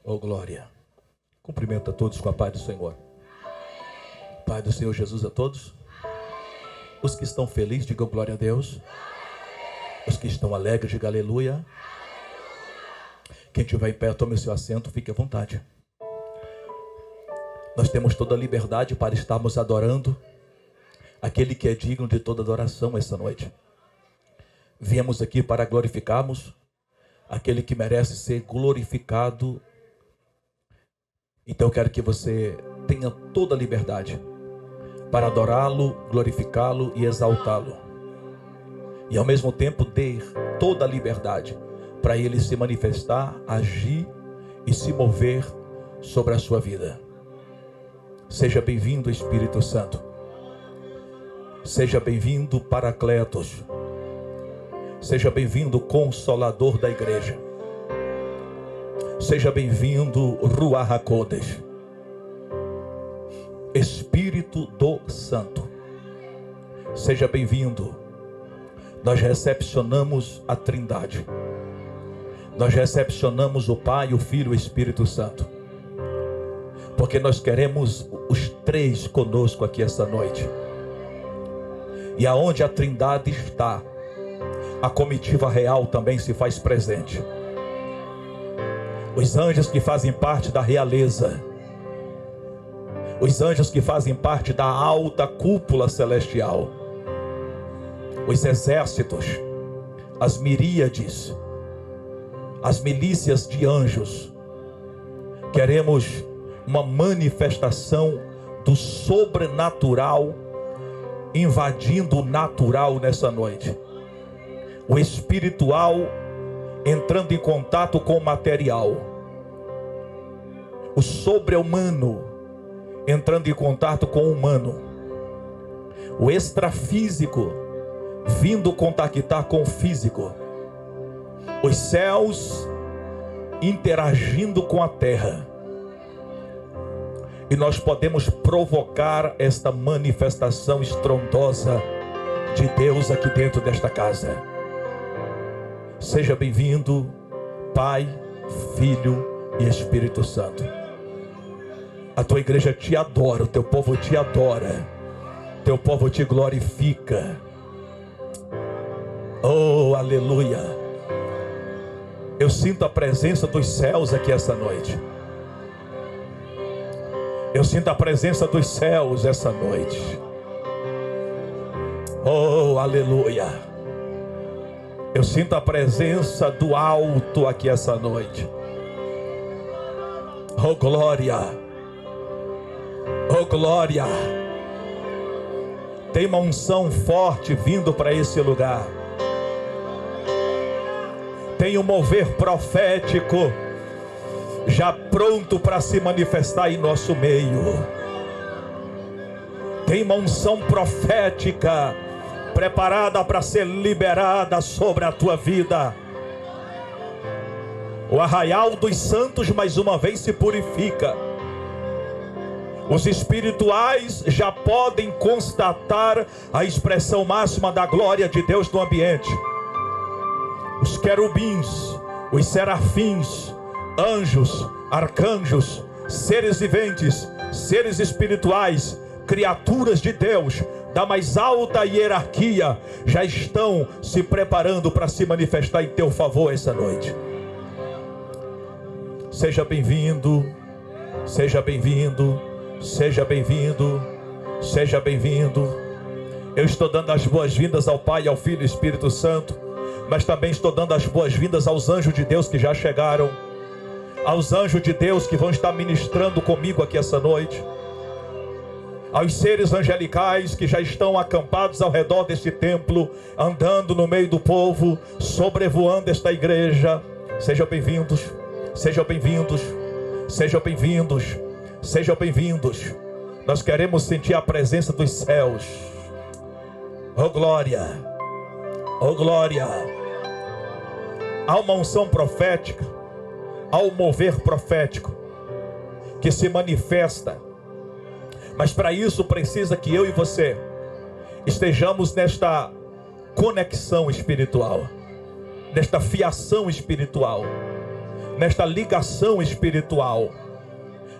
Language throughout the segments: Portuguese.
Oh, glória. Cumprimento a todos com a paz do Senhor. Pai do Senhor Jesus a todos. Os que estão felizes, digam glória a Deus. Os que estão alegres, digam aleluia. Quem estiver em pé, tome o seu assento, fique à vontade. Nós temos toda a liberdade para estarmos adorando aquele que é digno de toda adoração essa noite. Viemos aqui para glorificarmos aquele que merece ser glorificado. Então eu quero que você tenha toda a liberdade para adorá-lo, glorificá-lo e exaltá-lo. E ao mesmo tempo ter toda a liberdade para ele se manifestar, agir e se mover sobre a sua vida. Seja bem-vindo, Espírito Santo. Seja bem-vindo, Paracletos. Seja bem-vindo, Consolador da igreja. Seja bem-vindo, Ruach HaKodesh, Espírito do Santo. Seja bem-vindo. Nós recepcionamos a Trindade. Nós recepcionamos o Pai, o Filho e o Espírito Santo. Porque nós queremos os três conosco aqui essa noite. E aonde a Trindade está, a comitiva real também se faz presente. Os anjos que fazem parte da realeza, os anjos que fazem parte da alta cúpula celestial, os exércitos, as miríades, as milícias de anjos. Queremos uma manifestação do sobrenatural invadindo o natural nessa noite. O espiritual entrando em contato com o material. O sobre-humano entrando em contato com o humano. O extrafísico vindo contactar com o físico. Os céus interagindo com a terra. E nós podemos provocar esta manifestação estrondosa de Deus aqui dentro desta casa. Seja bem-vindo, Pai, Filho e Espírito Santo. A tua igreja te adora, o teu povo te adora, teu povo te glorifica. Oh, aleluia. Eu sinto a presença dos céus aqui essa noite. Eu sinto a presença dos céus essa noite. Oh, aleluia. Eu sinto a presença do alto aqui essa noite. Oh, glória. Oh, glória. Tem uma unção forte vindo para esse lugar. Tem um mover profético já pronto para se manifestar em nosso meio. Tem uma unção profética preparada para ser liberada sobre a tua vida. O arraial dos santos mais uma vez se purifica. Os espirituais já podem constatar a expressão máxima da glória de Deus no ambiente. Os querubins, os serafins, anjos, arcanjos, seres viventes, seres espirituais, criaturas de Deus da mais alta hierarquia já estão se preparando para se manifestar em teu favor essa noite. Seja bem-vindo, seja bem-vindo, seja bem-vindo, seja bem-vindo. Eu estou dando as boas-vindas ao Pai, ao Filho e ao Espírito Santo, mas também estou dando as boas-vindas aos anjos de Deus que já chegaram, aos anjos de Deus que vão estar ministrando comigo aqui essa noite, aos seres angelicais que já estão acampados ao redor deste templo, andando no meio do povo, sobrevoando esta igreja. Sejam bem-vindos, sejam bem-vindos, sejam bem-vindos, sejam bem-vindos. Nós queremos sentir a presença dos céus. Oh glória, oh glória. Há uma unção profética, há um mover profético que se manifesta. Mas para isso precisa que eu e você estejamos nesta conexão espiritual, nesta fiação espiritual. nesta ligação espiritual,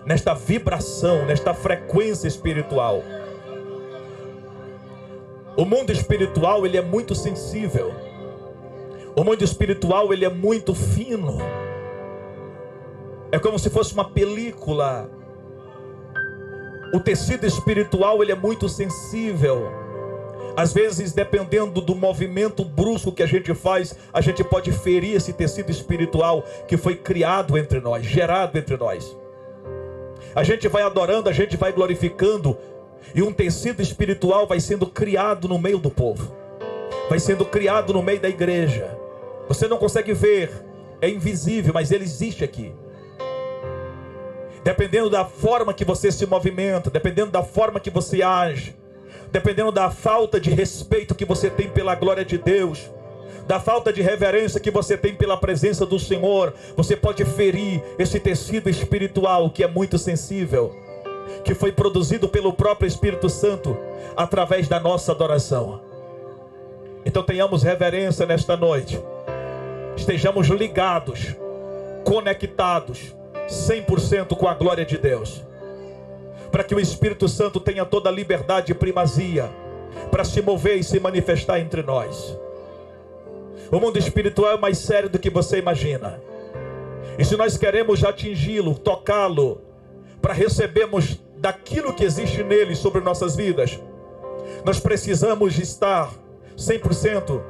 nesta vibração, nesta frequência espiritual. O mundo espiritual, ele é muito sensível. O mundo espiritual, ele é muito fino. É como se fosse uma película. O tecido espiritual, ele é muito sensível. Às vezes, dependendo do movimento brusco que a gente faz, a gente pode ferir esse tecido espiritual que foi criado entre nós, gerado entre nós. A gente vai adorando, a gente vai glorificando, e um tecido espiritual vai sendo criado no meio do povo, vai sendo criado no meio da igreja. Você não consegue ver, é invisível, mas ele existe aqui. Dependendo da forma que você se movimenta, dependendo da forma que você age, dependendo da falta de respeito que você tem pela glória de Deus, da falta de reverência que você tem pela presença do Senhor, você pode ferir esse tecido espiritual que é muito sensível, que foi produzido pelo próprio Espírito Santo através da nossa adoração. Então tenhamos reverência nesta noite, estejamos ligados, conectados 100% com a glória de Deus, para que o Espírito Santo tenha toda a liberdade e primazia para se mover e se manifestar entre nós. O mundo espiritual é mais sério do que você imagina, e se nós queremos atingi-lo, tocá-lo, para recebermos daquilo que existe nele sobre nossas vidas, nós precisamos estar 100%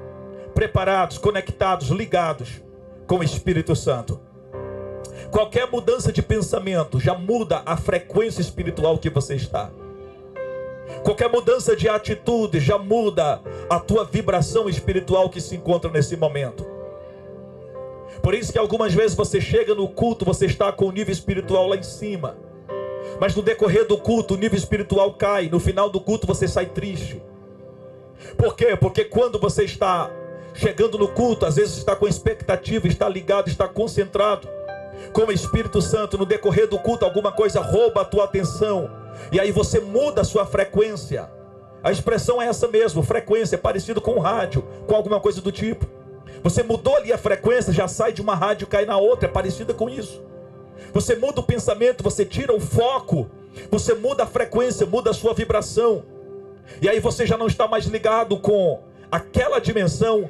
preparados, conectados, ligados com o Espírito Santo. Qualquer mudança de pensamento já muda a frequência espiritual que você está. Qualquer mudança de atitude já muda a tua vibração espiritual que se encontra nesse momento. Por isso que algumas vezes você chega no culto, você está com o nível espiritual lá em cima, mas no decorrer do culto o nível espiritual cai. No final do culto você sai triste. Por quê? Porque quando você está chegando no culto, às vezes está com expectativa, está ligado, está concentrado com o Espírito Santo. No decorrer do culto alguma coisa rouba a tua atenção, e aí você muda a sua frequência. A expressão é essa mesmo, frequência, é parecido com rádio, com alguma coisa do tipo. Você mudou ali a frequência, já sai de uma rádio, cai na outra, é parecida com isso. Você muda o pensamento, você tira o foco, você muda a frequência, muda a sua vibração, e aí você já não está mais ligado com aquela dimensão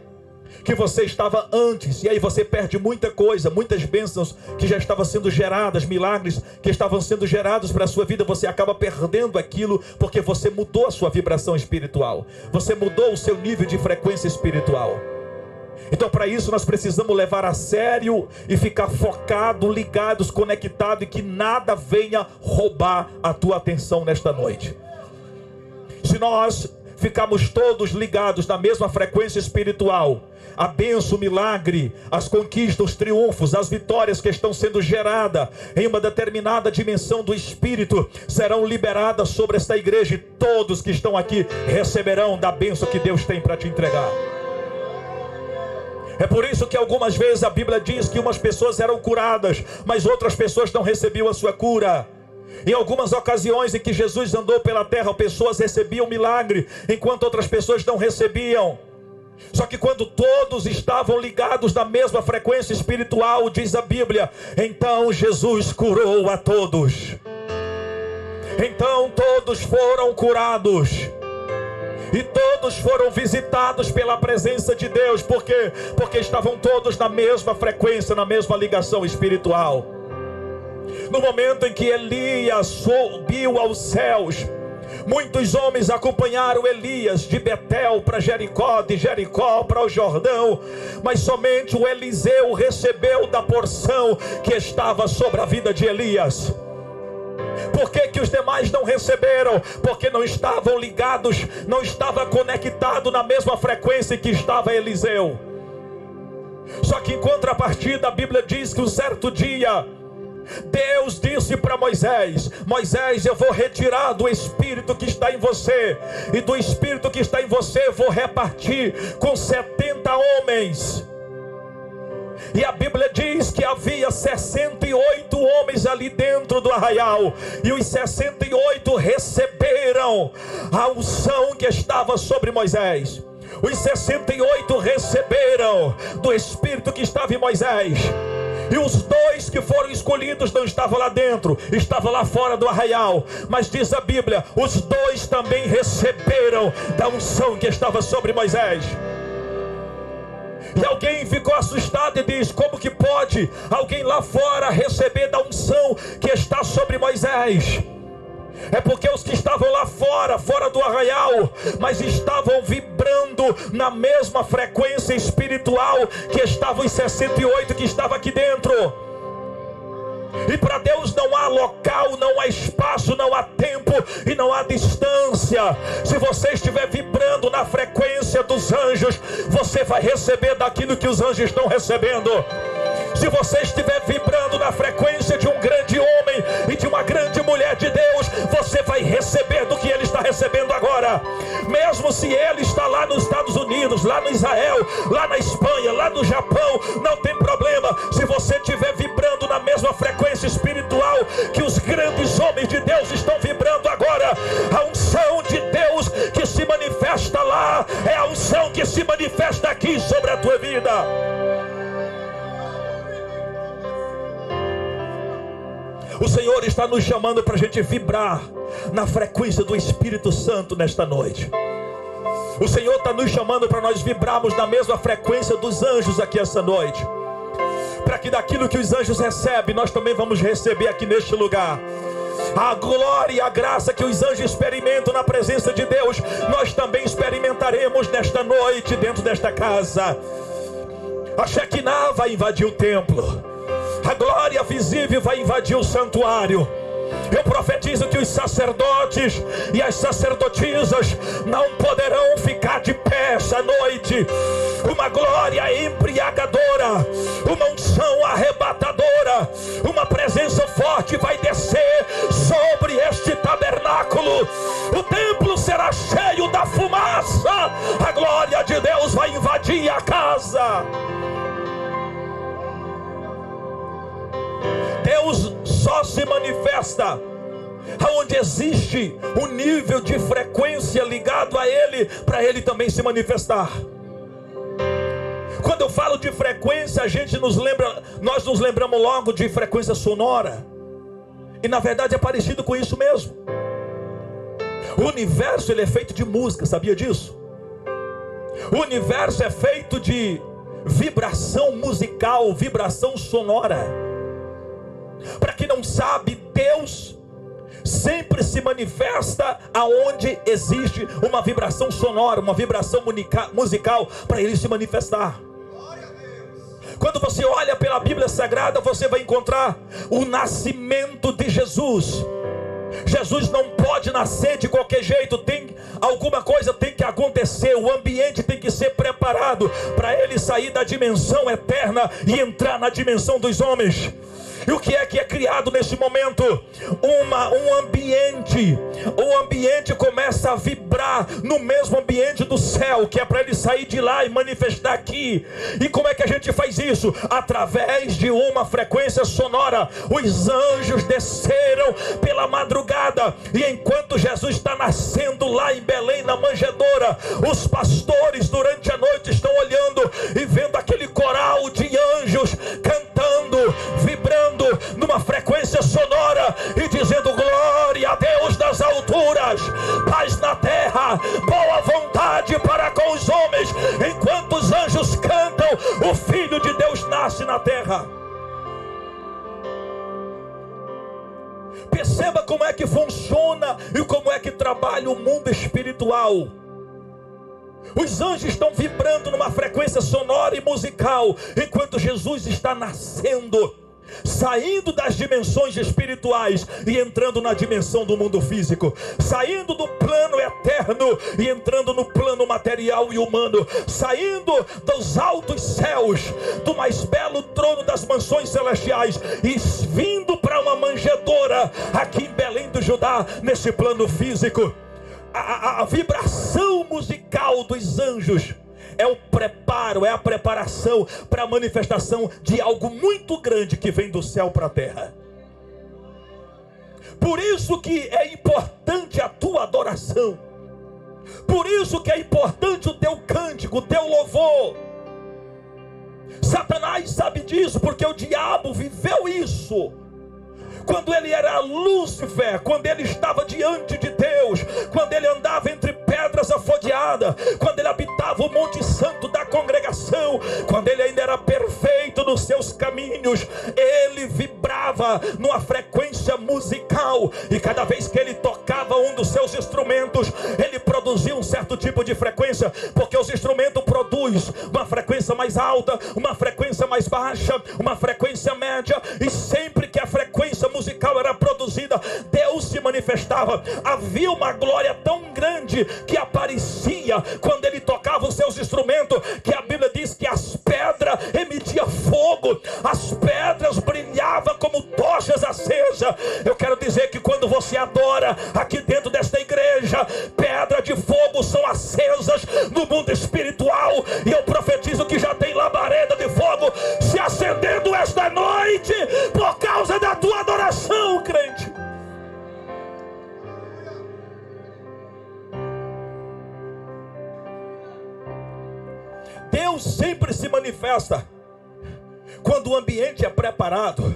que você estava antes, e aí você perde muita coisa, muitas bênçãos que já estavam sendo geradas, milagres que estavam sendo gerados para a sua vida, você acaba perdendo aquilo, porque você mudou a sua vibração espiritual, você mudou o seu nível de frequência espiritual. Então para isso nós precisamos levar a sério e ficar focado, ligados, conectados, e que nada venha roubar a tua atenção nesta noite. Se nós ficarmos todos ligados na mesma frequência espiritual, a bênção, o milagre, as conquistas, os triunfos, as vitórias que estão sendo geradas em uma determinada dimensão do Espírito serão liberadas sobre esta igreja, e todos que estão aqui receberão da bênção que Deus tem para te entregar. É por isso que algumas vezes a Bíblia diz que umas pessoas eram curadas, mas outras pessoas não recebiam a sua cura. Em algumas ocasiões em que Jesus andou pela terra, pessoas recebiam milagre, enquanto outras pessoas não recebiam. Só que quando todos estavam ligados na mesma frequência espiritual, diz a Bíblia, então Jesus curou a todos. Então todos foram curados, e todos foram visitados pela presença de Deus. Por quê? Porque estavam todos na mesma frequência, na mesma ligação espiritual. No momento em que Elias subiu aos céus, muitos homens acompanharam Elias de Betel para Jericó, de Jericó para o Jordão, mas somente o Eliseu recebeu da porção que estava sobre a vida de Elias. Por que os demais não receberam? Porque não estavam ligados, não estava conectado na mesma frequência que estava Eliseu. Só que em contrapartida, a Bíblia diz que um certo dia Deus disse para Moisés: Moisés, eu vou retirar do Espírito que está em você, e do Espírito que está em você vou repartir com 70 homens. E a Bíblia diz que havia 68 homens ali dentro do arraial, e os 68 receberam a unção que estava sobre Moisés. Os 68 receberam do Espírito que estava em Moisés. E os dois que foram escolhidos não estavam lá dentro, estavam lá fora do arraial. Mas diz a Bíblia, os dois também receberam da unção que estava sobre Moisés. E alguém ficou assustado e diz: como que pode alguém lá fora receber da unção que está sobre Moisés? É porque os que estavam lá fora do arraial, mas estavam vibrando na mesma frequência espiritual que estavam os 68 que estavam aqui dentro. E para Deus não há local, não há espaço, não há tempo e não há distância. Se você estiver vibrando na frequência dos anjos, você vai receber daquilo que os anjos estão recebendo. Se você estiver vibrando na frequência de um grande homem e de uma grande mulher de Deus, você vai receber do que ele está recebendo agora. Mesmo se ele está lá nos Estados Unidos, lá no Israel, lá na Espanha, lá no Japão, não tem problema. Se você estiver vibrando na mesma frequência espiritual que os grandes homens de Deus estão vibrando agora, a unção de Deus que se manifesta lá é a unção que se manifesta aqui sobre a tua vida. O Senhor está nos chamando para a gente vibrar na frequência do Espírito Santo nesta noite. O Senhor está nos chamando para nós vibrarmos na mesma frequência dos anjos aqui essa noite. Para que daquilo que os anjos recebem, nós também vamos receber aqui neste lugar. A glória e a graça que os anjos experimentam na presença de Deus, nós também experimentaremos nesta noite dentro desta casa. A Shekinah vai invadir o templo. A glória visível vai invadir o santuário. Eu profetizo que os sacerdotes e as sacerdotisas não poderão ficar de pé essa noite. Uma glória embriagadora, uma unção arrebatadora, uma presença forte vai descer sobre este tabernáculo. O templo será cheio da fumaça. A glória de Deus vai invadir a casa. Deus só se manifesta aonde existe um nível de frequência ligado a Ele, para Ele também se manifestar. Quando eu falo de frequência, nós nos lembramos logo de frequência sonora. E na verdade é parecido com isso mesmo. O universo ele é feito de música, sabia disso? O universo é feito de vibração musical, vibração sonora. Para quem não sabe, Deus sempre se manifesta aonde existe uma vibração sonora, uma vibração musical, para Ele se manifestar. Quando você olha pela Bíblia Sagrada, você vai encontrar o nascimento de Jesus. Jesus não pode nascer de qualquer jeito, alguma coisa tem que acontecer, o ambiente tem que ser preparado para Ele sair da dimensão eterna e entrar na dimensão dos homens. E o que é criado nesse momento? Um ambiente. O ambiente começa a vibrar no mesmo ambiente do céu, que é para ele sair de lá e manifestar aqui. E como é que a gente faz isso? Através de uma frequência sonora. Os anjos desceram pela madrugada, e enquanto Jesus está nascendo lá em Belém, na manjedoura, os pastores durante a noite estão olhando e vendo aquele coral de anjos cantando, vibrando numa frequência sonora e dizendo: glória a Deus nas alturas, paz na terra, boa vontade para com os homens. Enquanto os anjos cantam, o Filho de Deus nasce na terra. Perceba como é que funciona e como é que trabalha o mundo espiritual. Os anjos estão vibrando numa frequência sonora e musical, enquanto Jesus está nascendo, saindo das dimensões espirituais e entrando na dimensão do mundo físico, saindo do plano eterno e entrando no plano material e humano, saindo dos altos céus, do mais belo trono das mansões celestiais, e vindo para uma manjedoura aqui em Belém do Judá, nesse plano físico. A vibração musical dos anjos é o preparo, é a preparação para a manifestação de algo muito grande que vem do céu para a terra. Por isso que é importante a tua adoração. Por isso que é importante o teu cântico, o teu louvor. Satanás sabe disso, porque o diabo viveu isso, quando ele era Lúcifer, quando ele estava diante de Deus, quando ele andava entre pedras afogueadas, quando ele habitava o Monte Santo da congregação, quando ele ainda era perfeito nos seus caminhos, ele vibrava numa frequência musical, e cada vez que ele tocava um dos seus instrumentos, ele produzia um certo tipo de frequência, porque os instrumentos produzem uma frequência mais alta, uma frequência mais baixa, uma frequência média, e sempre que a frequência musical era produzida, Deus se manifestava. Havia uma glória tão grande que aparecia quando ele tocava os seus instrumentos, que a Bíblia diz que as pedras emitiam fogo, as pedras brilhavam como tochas acesas. Eu quero dizer que quando você adora aqui dentro desta igreja, pedras de fogo são acesas no mundo espiritual, e eu profetizo que já tem labareda de fogo se acendendo esta noite por causa da tua adoração, crente. Deus sempre se manifesta quando o ambiente é preparado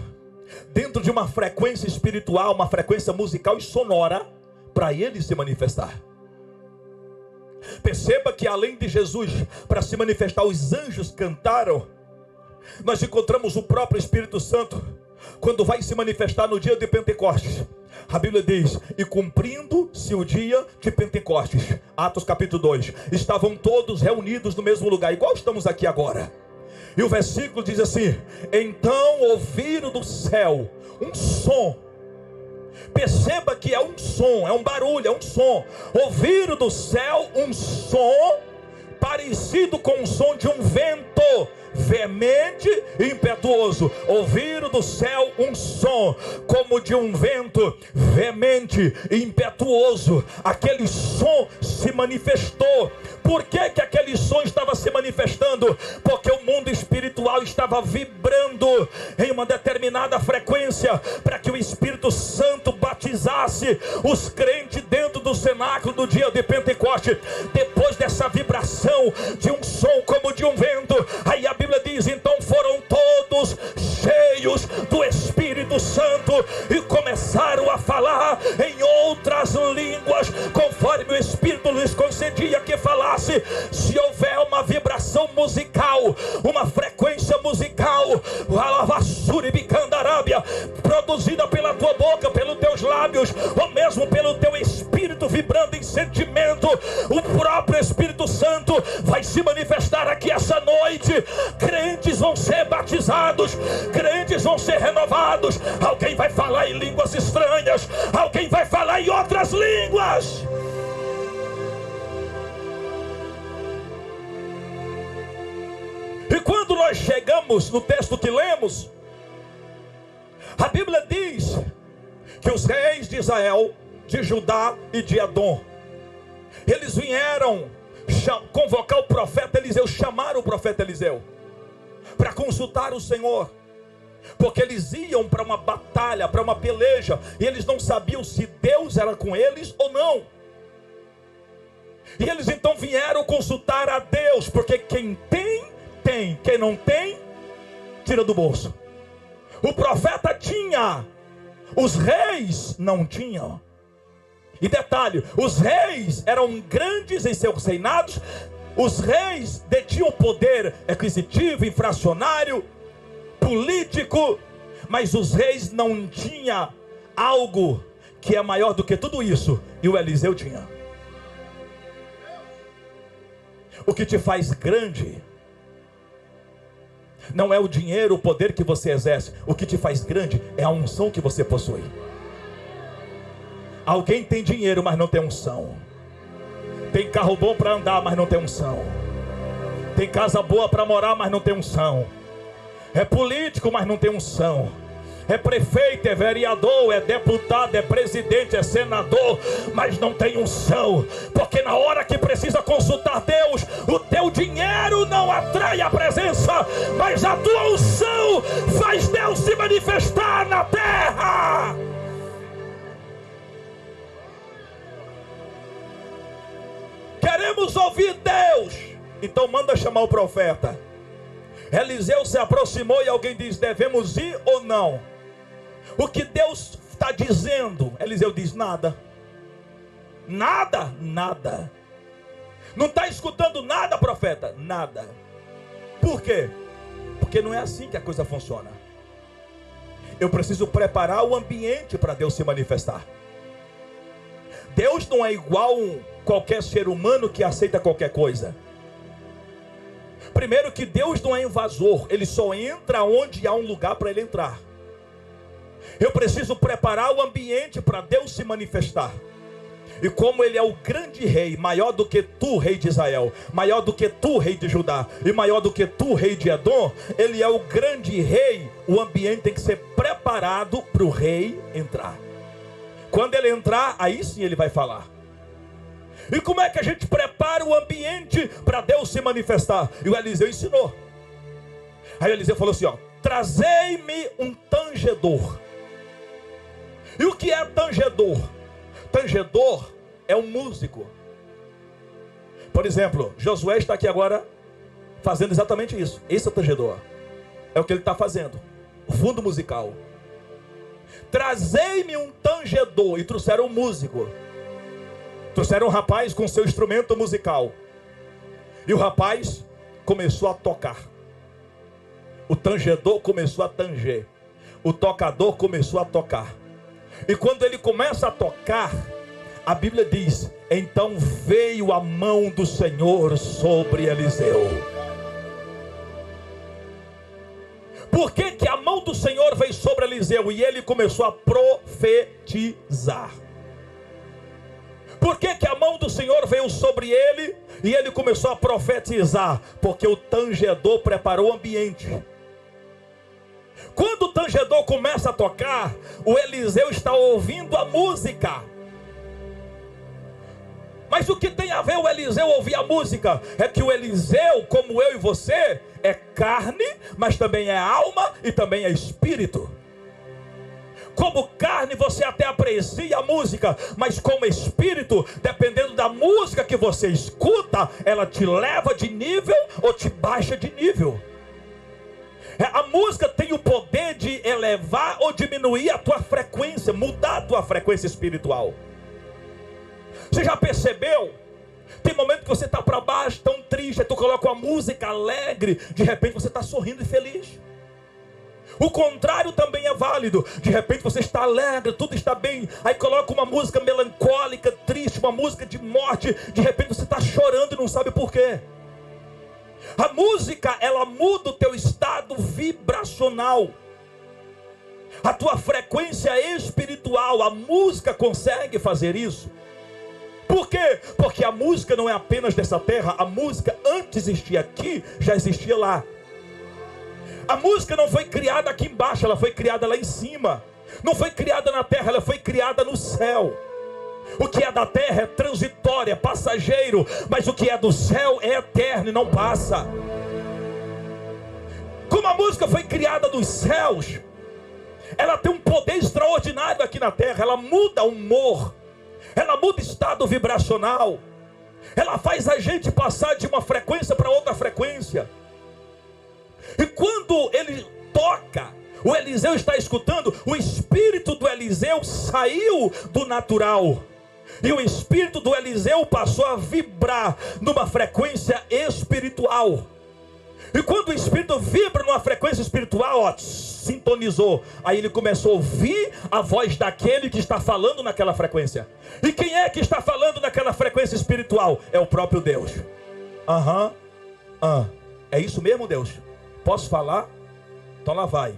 dentro de uma frequência espiritual, uma frequência musical e sonora, para ele se manifestar. Perceba que além de Jesus, para se manifestar, os anjos cantaram. Nós encontramos o próprio Espírito Santo quando vai se manifestar no dia de Pentecostes. A Bíblia diz: e cumprindo-se o dia de Pentecostes, Atos capítulo 2, estavam todos reunidos no mesmo lugar, igual estamos aqui agora. E o versículo diz assim: então ouviram do céu um som. Perceba que é um som, é um barulho, é um som. Ouviram do céu um som parecido com o som de um vento veemente e impetuoso. Ouviram do céu um som como de um vento veemente e impetuoso. Aquele som se manifestou. Por que que aquele som estava se manifestando? Porque o mundo espiritual estava vibrando em uma determinada frequência, para que o Espírito Santo batizasse os crentes dentro do cenáculo do dia de Pentecostes. Depois dessa vibração de um som como de um vento, aí a Bíblia diz: então foram todos cheios do Espírito Santo e começaram a falar em outras línguas, conforme o Espírito lhes concedia que falasse. Se houver uma vibração musical, uma frequência musical, produzida pela tua boca, pelos teus lábios, ou mesmo pelo teu espírito vibrando em sentimento, o próprio Espírito Santo vai se manifestar aqui essa noite. Crentes vão ser batizados, crentes vão ser renovados. Alguém vai falar em línguas estranhas, alguém vai falar em outras línguas. E quando nós chegamos no texto que lemos, a Bíblia diz que os reis de Israel, de Judá e de Edom, eles vieram convocar o profeta Eliseu, chamaram o profeta Eliseu para consultar o Senhor, porque eles iam para uma batalha, para uma peleja, e eles não sabiam se Deus era com eles ou não. E eles então vieram consultar a Deus, porque quem tem, tem, quem não tem, tira do bolso. O profeta tinha, os reis não tinham. E detalhe, os reis eram grandes em seus reinados, os reis detinham poder aquisitivo, inflacionário, político, mas os reis não tinham algo que é maior do que tudo isso, e o Eliseu tinha. O que te faz grande não é o dinheiro, o poder que você exerce. O que te faz grande é a unção que você possui. Alguém tem dinheiro, mas não tem unção. Tem carro bom para andar, mas não tem unção. Tem casa boa para morar, mas não tem unção. É político, mas não tem unção. É prefeito, é vereador, é deputado, é presidente, é senador, mas não tem unção. Porque na hora que precisa consultar Deus, o teu dinheiro não atrai a presença, mas a tua unção faz Deus se manifestar na terra. Queremos ouvir Deus, então manda chamar o profeta. Eliseu se aproximou e alguém diz: devemos ir ou não? O que Deus está dizendo? Eliseu diz: nada. Nada? Nada. Não está escutando nada, profeta? Nada. Por quê? Porque não é assim que a coisa funciona. Eu preciso preparar o ambiente para Deus se manifestar. Deus não é igual a qualquer ser humano que aceita qualquer coisa. Primeiro que Deus não é invasor, Ele só entra onde há um lugar para Ele entrar. Eu preciso preparar o ambiente para Deus se manifestar. E como Ele é o grande rei, maior do que tu, rei de Israel, maior do que tu, rei de Judá, e maior do que tu, rei de Edom, Ele é o grande rei, o ambiente tem que ser preparado para o rei entrar. Quando ele entrar, aí sim ele vai falar. E como é que a gente prepara o ambiente para Deus se manifestar? E o Eliseu ensinou. Aí o Eliseu falou assim, ó: trazei-me um tangedor. E o que é tangedor? Tangedor é um músico. Por exemplo, Josué está aqui agora fazendo exatamente isso. Esse é o tangedor. É o que ele está fazendo. O fundo musical. Trazei-me um tangedor. E trouxeram um músico. Trouxeram um rapaz com seu instrumento musical. E o rapaz começou a tocar. O tangedor começou a tanger. O tocador começou a tocar. E quando ele começa a tocar, a Bíblia diz: então veio a mão do Senhor sobre Eliseu. Por que que a mão do Senhor veio sobre Eliseu? E ele começou a profetizar. Por que que a mão do Senhor veio sobre ele e ele começou a profetizar? Porque o tangedor preparou o ambiente. Quando o tangedor começa a tocar, o Eliseu está ouvindo a música. Mas o que tem a ver o Eliseu ouvir a música? É que o Eliseu, como eu e você, é carne, mas também é alma e também é espírito. Como carne você até aprecia a música, mas como espírito, dependendo da música que você escuta, ela te leva de nível ou te baixa de nível. A música tem o poder de elevar ou diminuir a tua frequência, mudar a tua frequência espiritual. Você já percebeu? Tem momento que você está para baixo, tão triste, aí tu coloca uma música alegre, de repente você está sorrindo e feliz. O contrário também é válido. De repente você está alegre, tudo está bem, aí coloca uma música melancólica, triste, uma música de morte, de repente você está chorando e não sabe por quê. A música, ela muda o teu estado vibracional, a tua frequência espiritual. A música consegue fazer isso. Por quê? Porque a música não é apenas dessa terra. A música antes existia aqui, já existia lá. A música não foi criada aqui embaixo, ela foi criada lá em cima. Não foi criada na terra, ela foi criada no céu. O que é da terra é transitório, é passageiro, mas o que é do céu é eterno e não passa. Como a música foi criada dos céus, ela tem um poder extraordinário aqui na terra. Ela muda o humor, ela muda o estado vibracional, ela faz a gente passar de uma frequência para outra frequência. E quando ele toca, o Eliseu está escutando, o espírito do Eliseu saiu do natural, e o espírito do Eliseu passou a vibrar numa frequência espiritual. E quando o espírito vibra numa frequência espiritual, ó, sintonizou, aí ele começou a ouvir a voz daquele que está falando naquela frequência. E quem é que está falando naquela frequência espiritual? É o próprio Deus. É isso mesmo, Deus? Posso falar? Então lá vai.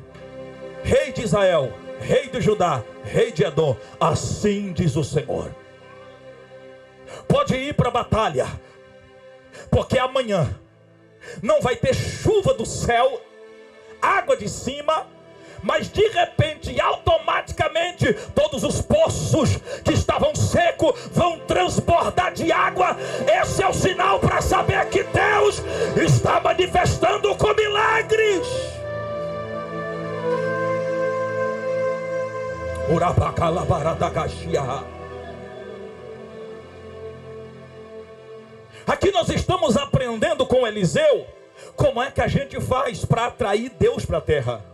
Rei de Israel, rei de Judá, rei de Edom, assim diz o Senhor: pode ir para a batalha, porque amanhã não vai ter chuva do céu, água de cima, mas de repente, automaticamente, todos os poços que estavam secos vão transbordar de água. Esse é o sinal para saber que Deus está manifestando com milagres. Aqui nós estamos aprendendo com Eliseu Como é que a gente faz para atrair Deus para a terra?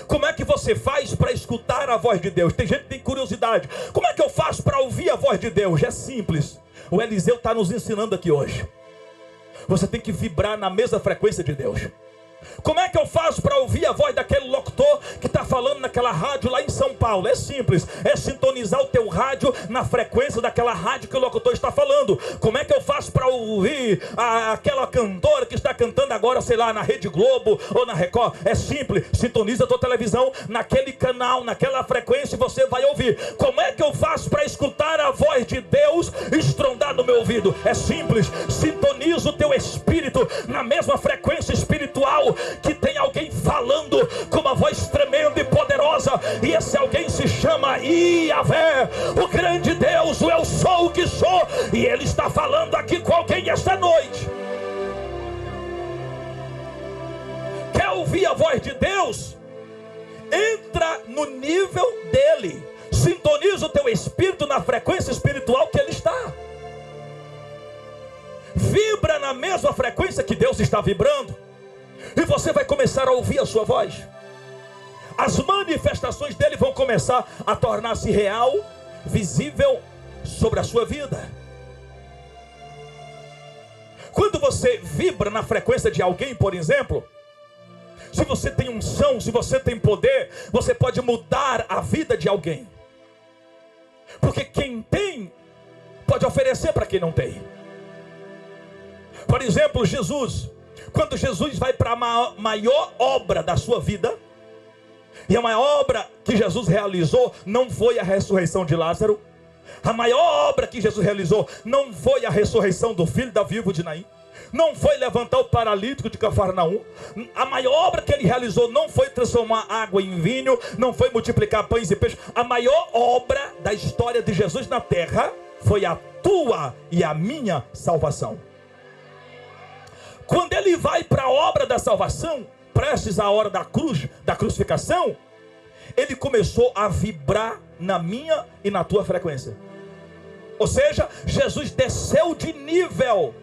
Como é que você faz para escutar a voz de Deus? Tem gente que tem curiosidade. Como é que eu faço para ouvir a voz de Deus? É simples. O Eliseu está nos ensinando aqui hoje. Você tem que vibrar na mesma frequência de Deus. Como é que eu faço para ouvir a voz daquele locutor que está falando naquela rádio lá em São Paulo? É simples, é sintonizar o teu rádio na frequência daquela rádio que o locutor está falando. Como é que eu faço para ouvir aquela cantora que está cantando agora, sei lá, na Rede Globo ou na Record? É simples, sintoniza a tua televisão naquele canal, naquela frequência, e você vai ouvir. Como é que eu faço para escutar a voz de Deus estrondar no meu ouvido? É simples, sintoniza o teu espírito na mesma frequência espiritual que tem alguém falando com uma voz tremenda e poderosa, e esse alguém se chama Yahvé, o grande Deus, o eu sou o que sou, e ele está falando aqui com alguém esta noite. Quer ouvir a voz de Deus? Entra no nível dele, sintoniza o teu espírito na frequência espiritual que ele está, vibra na mesma frequência que Deus está vibrando, e você vai começar a ouvir a sua voz. As manifestações dele vão começar a tornar-se real, visível sobre a sua vida. Quando você vibra na frequência de alguém, por exemplo, se você tem unção, se você tem poder, você pode mudar a vida de alguém. Porque quem tem, pode oferecer para quem não tem. Por exemplo, Jesus. Quando Jesus vai para a maior obra da sua vida, e a maior obra que Jesus realizou não foi a ressurreição de Lázaro. A maior obra que Jesus realizou não foi a ressurreição do filho da viúva de Naim. Não foi levantar o paralítico de Cafarnaum. A maior obra que ele realizou não foi transformar água em vinho, não foi multiplicar pães e peixes. A maior obra da história de Jesus na terra foi a tua e a minha salvação. Quando ele vai para a obra da salvação, prestes à hora da cruz, da crucificação, ele começou a vibrar na minha e na tua frequência. Ou seja, Jesus desceu de nível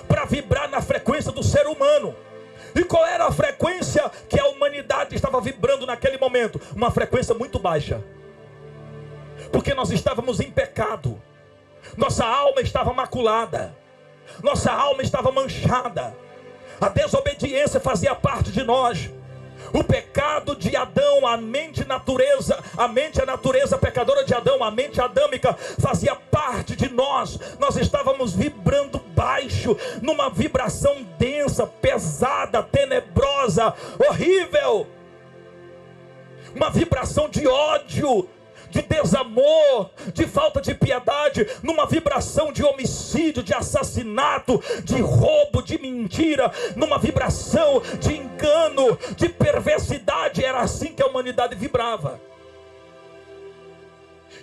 para vibrar na frequência do ser humano. E qual era a frequência que a humanidade estava vibrando naquele momento? Uma frequência muito baixa. Porque nós estávamos em pecado. Nossa alma estava maculada. Nossa alma estava manchada. A desobediência fazia parte de nós. O pecado de Adão, a mente a natureza pecadora de Adão, a mente adâmica, fazia parte de nós. Nós estávamos vibrando baixo, numa vibração densa, pesada, tenebrosa, horrível. Uma vibração de ódio, de desamor, de falta de piedade, numa vibração de homicídio, de assassinato, de roubo, de mentira, numa vibração de engano, de perversidade. Era assim que a humanidade vibrava.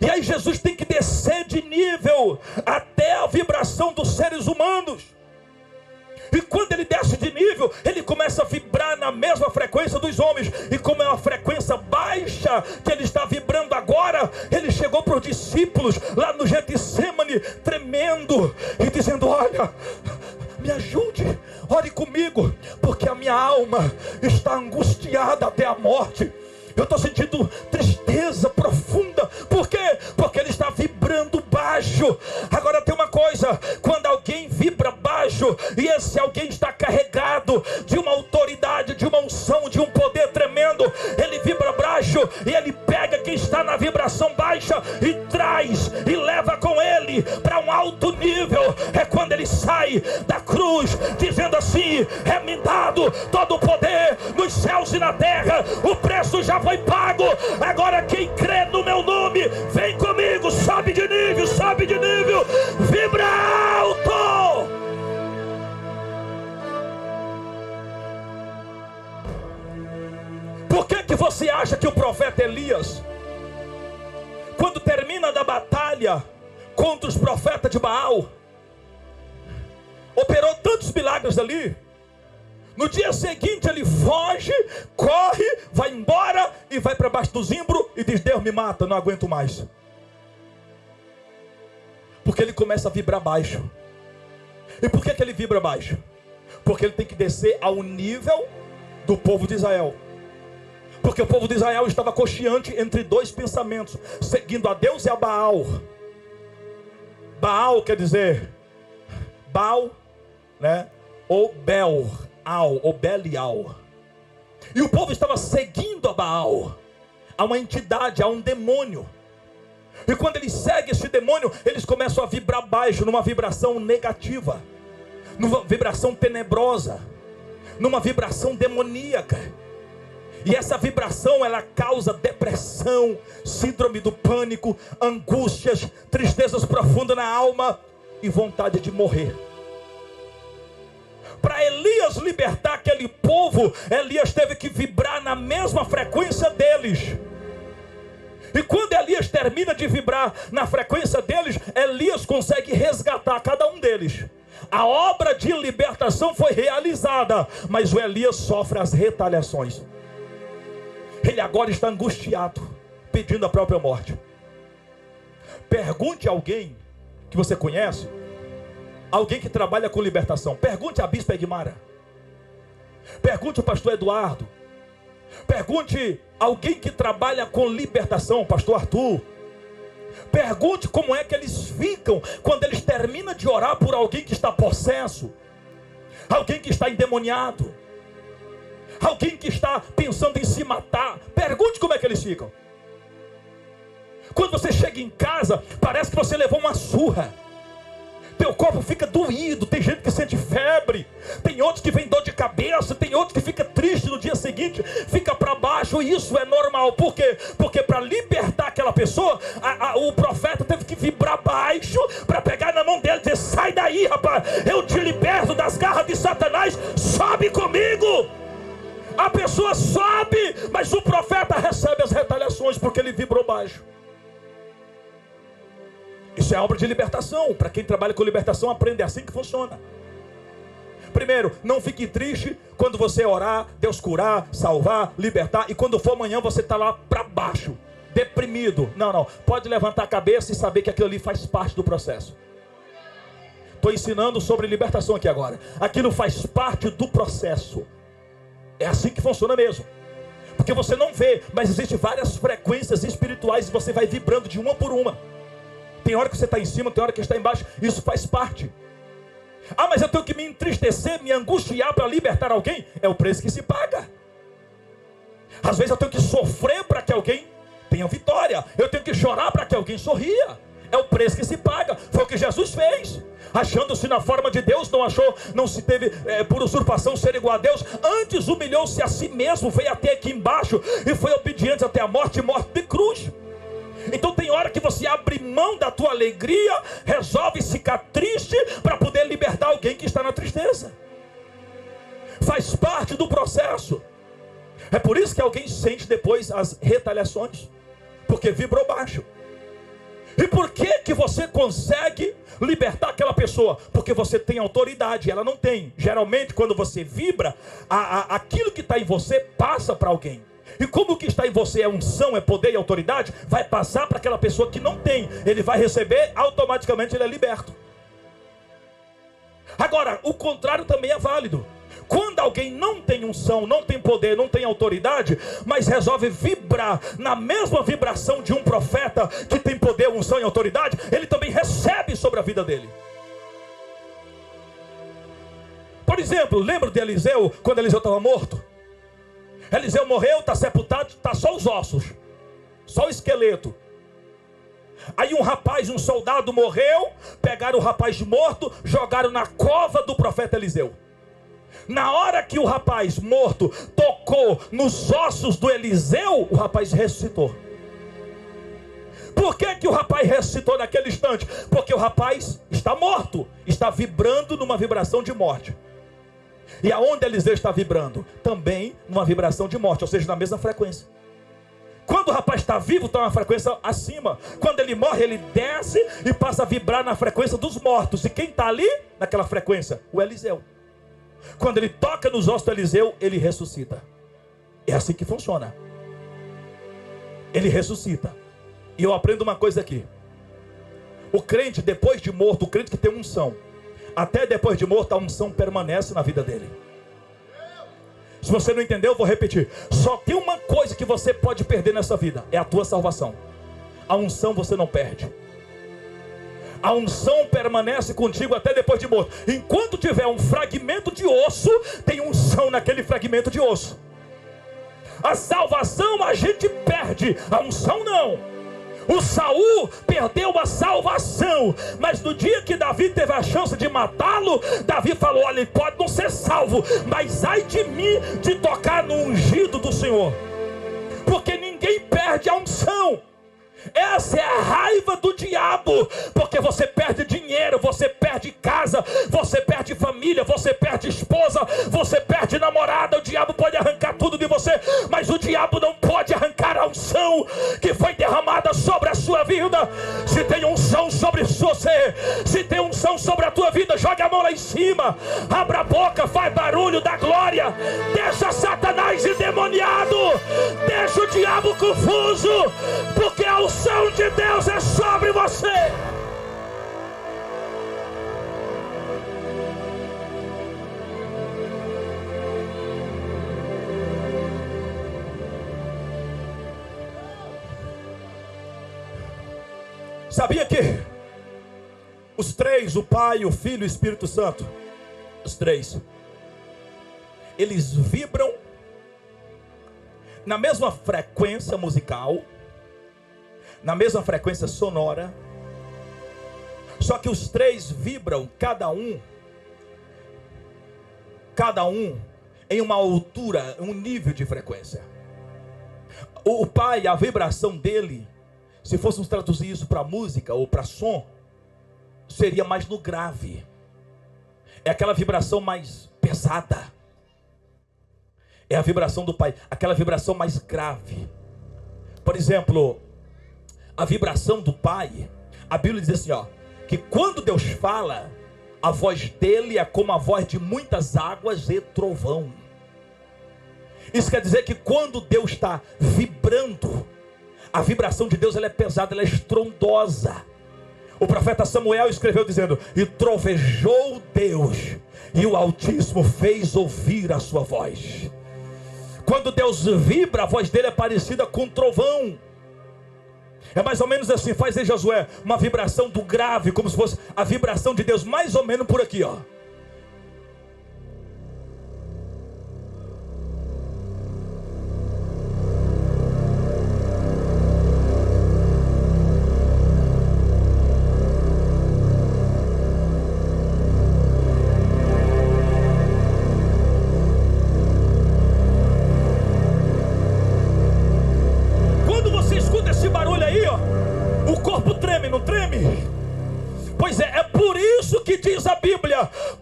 E aí Jesus tem que descer de nível até a vibração dos seres humanos. E quando ele desce de nível, ele começa a vibrar na mesma frequência dos homens. E como é uma frequência baixa que ele está vibrando agora, ele chegou para os discípulos lá no Getsemane, tremendo e dizendo: olha, me ajude, ore comigo, porque a minha alma está angustiada até a morte. Eu estou sentindo tristeza profunda. Por quê? Porque ele está vibrando baixo. Agora tem uma coisa: quando alguém vibra baixo, e esse alguém está carregado de uma autoridade, de uma unção, de um poder tremendo, ele vibra baixo, e ele pega quem está na vibração baixa e traz e leva com ele para um alto nível. É quando ele sai da cruz dizendo assim: é-me dado todo o poder nos céus e na terra, o preço já foi pago. Agora quem crê no meu nome, vem comigo, sobe de nível, vibra alto. Por que você acha que o profeta Elias, quando termina da batalha contra os profetas de Baal, operou tantos milagres ali? No dia seguinte ele foge, corre, vai embora e vai para baixo do zimbro e diz: Deus me mata, não aguento mais. Porque ele começa a vibrar baixo. E por que ele vibra baixo? Porque ele tem que descer ao nível do povo de Israel. Porque o povo de Israel estava cocheante entre dois pensamentos, seguindo a Deus e a Baal. Baal quer dizer Baal, né? Ou Bel-al, ou Belial. E o povo estava seguindo a Baal, a uma entidade, a um demônio. E quando eles seguem esse demônio, eles começam a vibrar baixo, numa vibração negativa, numa vibração tenebrosa, numa vibração demoníaca. E essa vibração, ela causa depressão, síndrome do pânico, angústias, tristezas profundas na alma e vontade de morrer. Para Elias libertar aquele povo, Elias teve que vibrar na mesma frequência deles. E quando Elias termina de vibrar na frequência deles, Elias consegue resgatar cada um deles. A obra de libertação foi realizada, mas o Elias sofre as retaliações. Ele agora está angustiado, pedindo a própria morte. Pergunte a alguém que você conhece, alguém que trabalha com libertação. Pergunte a Bispa Egmara. Pergunte ao pastor Eduardo. Pergunte a alguém que trabalha com libertação, o pastor Arthur. Pergunte como é que eles ficam quando eles terminam de orar por alguém que está possesso, alguém que está endemoniado, alguém que está pensando em se matar. Pergunte como é que eles ficam. Quando você chega em casa, parece que você levou uma surra. Teu corpo fica doído. Tem gente que sente febre, tem outros que vem dor de cabeça, tem outros que fica triste no dia seguinte, fica para baixo. Isso é normal. Por quê? Porque para libertar aquela pessoa, o profeta teve que vibrar baixo para pegar na mão dele e dizer: sai daí, rapaz, eu te liberto das garras de Satanás, sobe comigo. A pessoa sobe, mas o profeta recebe as retaliações porque ele vibrou baixo. Isso é obra de libertação. Para quem trabalha com libertação, aprende, é assim que funciona. Primeiro, não fique triste quando você orar, Deus curar, salvar, libertar, e quando for amanhã você está lá para baixo, deprimido. Não, pode levantar a cabeça e saber que aquilo ali faz parte do processo. Estou ensinando sobre libertação aqui agora. Aquilo faz parte do processo. É assim que funciona mesmo. Porque você não vê, mas existem várias frequências espirituais e você vai vibrando de uma por uma. Tem hora que você está em cima, tem hora que está embaixo. Isso faz parte. Ah, mas eu tenho que me entristecer, me angustiar para libertar alguém? É o preço que se paga. Às vezes eu tenho que sofrer para que alguém tenha vitória. Eu tenho que chorar para que alguém sorria. É o preço que se paga. Foi o que Jesus fez. Achando-se na forma de Deus, não se teve por usurpação ser igual a Deus. Antes humilhou-se a si mesmo, veio até aqui embaixo e foi obediente até a morte e morte de cruz. Então tem hora que você abre mão da tua alegria, resolve ficar triste para poder libertar alguém que está na tristeza. Faz parte do processo. É por isso que alguém sente depois as retaliações, porque vibrou baixo. E por que você consegue libertar aquela pessoa? Porque você tem autoridade, ela não tem. Geralmente quando você vibra, aquilo que está em você passa para alguém. E como o que está em você é unção, é poder e autoridade, vai passar para aquela pessoa que não tem. Ele vai receber, automaticamente ele é liberto. Agora, o contrário também é válido. Quando alguém não tem unção, não tem poder, não tem autoridade, mas resolve vibrar na mesma vibração de um profeta que tem poder, unção e autoridade, ele também recebe sobre a vida dele. Por exemplo, lembra de Eliseu, quando Eliseu estava morto? Eliseu morreu, está sepultado, está só os ossos, só o esqueleto. Aí um rapaz, um soldado morreu, pegaram o rapaz morto, jogaram na cova do profeta Eliseu. Na hora que o rapaz morto tocou nos ossos do Eliseu, o rapaz ressuscitou. Por que o rapaz ressuscitou naquele instante? Porque o rapaz está morto, está vibrando numa vibração de morte. E aonde Eliseu está vibrando? Também numa vibração de morte, ou seja, na mesma frequência. Quando o rapaz está vivo, está uma frequência acima. Quando ele morre, ele desce e passa a vibrar na frequência dos mortos. E quem está ali, naquela frequência? O Eliseu. Quando ele toca nos ossos do Eliseu, ele ressuscita. É assim que funciona. Ele ressuscita. E eu aprendo uma coisa aqui. O crente, depois de morto, o crente que tem unção, até depois de morto, a unção permanece na vida dele. Se você não entendeu, eu vou repetir. Só tem uma coisa que você pode perder nessa vida: é a tua salvação. A unção você não perde. A unção permanece contigo até depois de morto. Enquanto tiver um fragmento de osso, tem unção naquele fragmento de osso. A salvação a gente perde, a unção não. O Saul perdeu a salvação, mas no dia que Davi teve a chance de matá-lo, Davi falou: olha, ele pode não ser salvo, mas ai de mim de tocar no ungido do Senhor. Porque ninguém perde a unção. Essa é a raiva do diabo, porque você perde dinheiro, você perde casa, você perde família, você perde esposa, você perde namorada. O diabo pode arrancar tudo de você, mas o diabo não pode arrancar a unção que foi derramada sobre a sua vida. Se tem unção sobre você, se tem unção sobre a tua vida, joga a mão lá em cima, abra a boca, faz barulho da glória, deixa Satanás endemoniado, deixa o diabo confuso, porque a unção de Deus é sobre você. Sabia que os três, o Pai, o Filho e o Espírito Santo, os três, eles vibram na mesma frequência musical, na mesma frequência sonora, só que os três vibram, cada um em uma altura, um nível de frequência. O Pai, a vibração dele, se fôssemos traduzir isso para música ou para som, seria mais no grave. É aquela vibração mais pesada. É a vibração do Pai, aquela vibração mais grave. Por exemplo, a vibração do Pai, a Bíblia diz assim, ó, que quando Deus fala, a voz dele é como a voz de muitas águas e trovão. Isso quer dizer que quando Deus está vibrando, a vibração de Deus ela é pesada, ela é estrondosa. O profeta Samuel escreveu dizendo: e trovejou Deus, e o Altíssimo fez ouvir a sua voz. Quando Deus vibra, a voz dele é parecida com trovão. É mais ou menos assim, faz aí Josué, uma vibração do grave, como se fosse a vibração de Deus, mais ou menos por aqui, ó.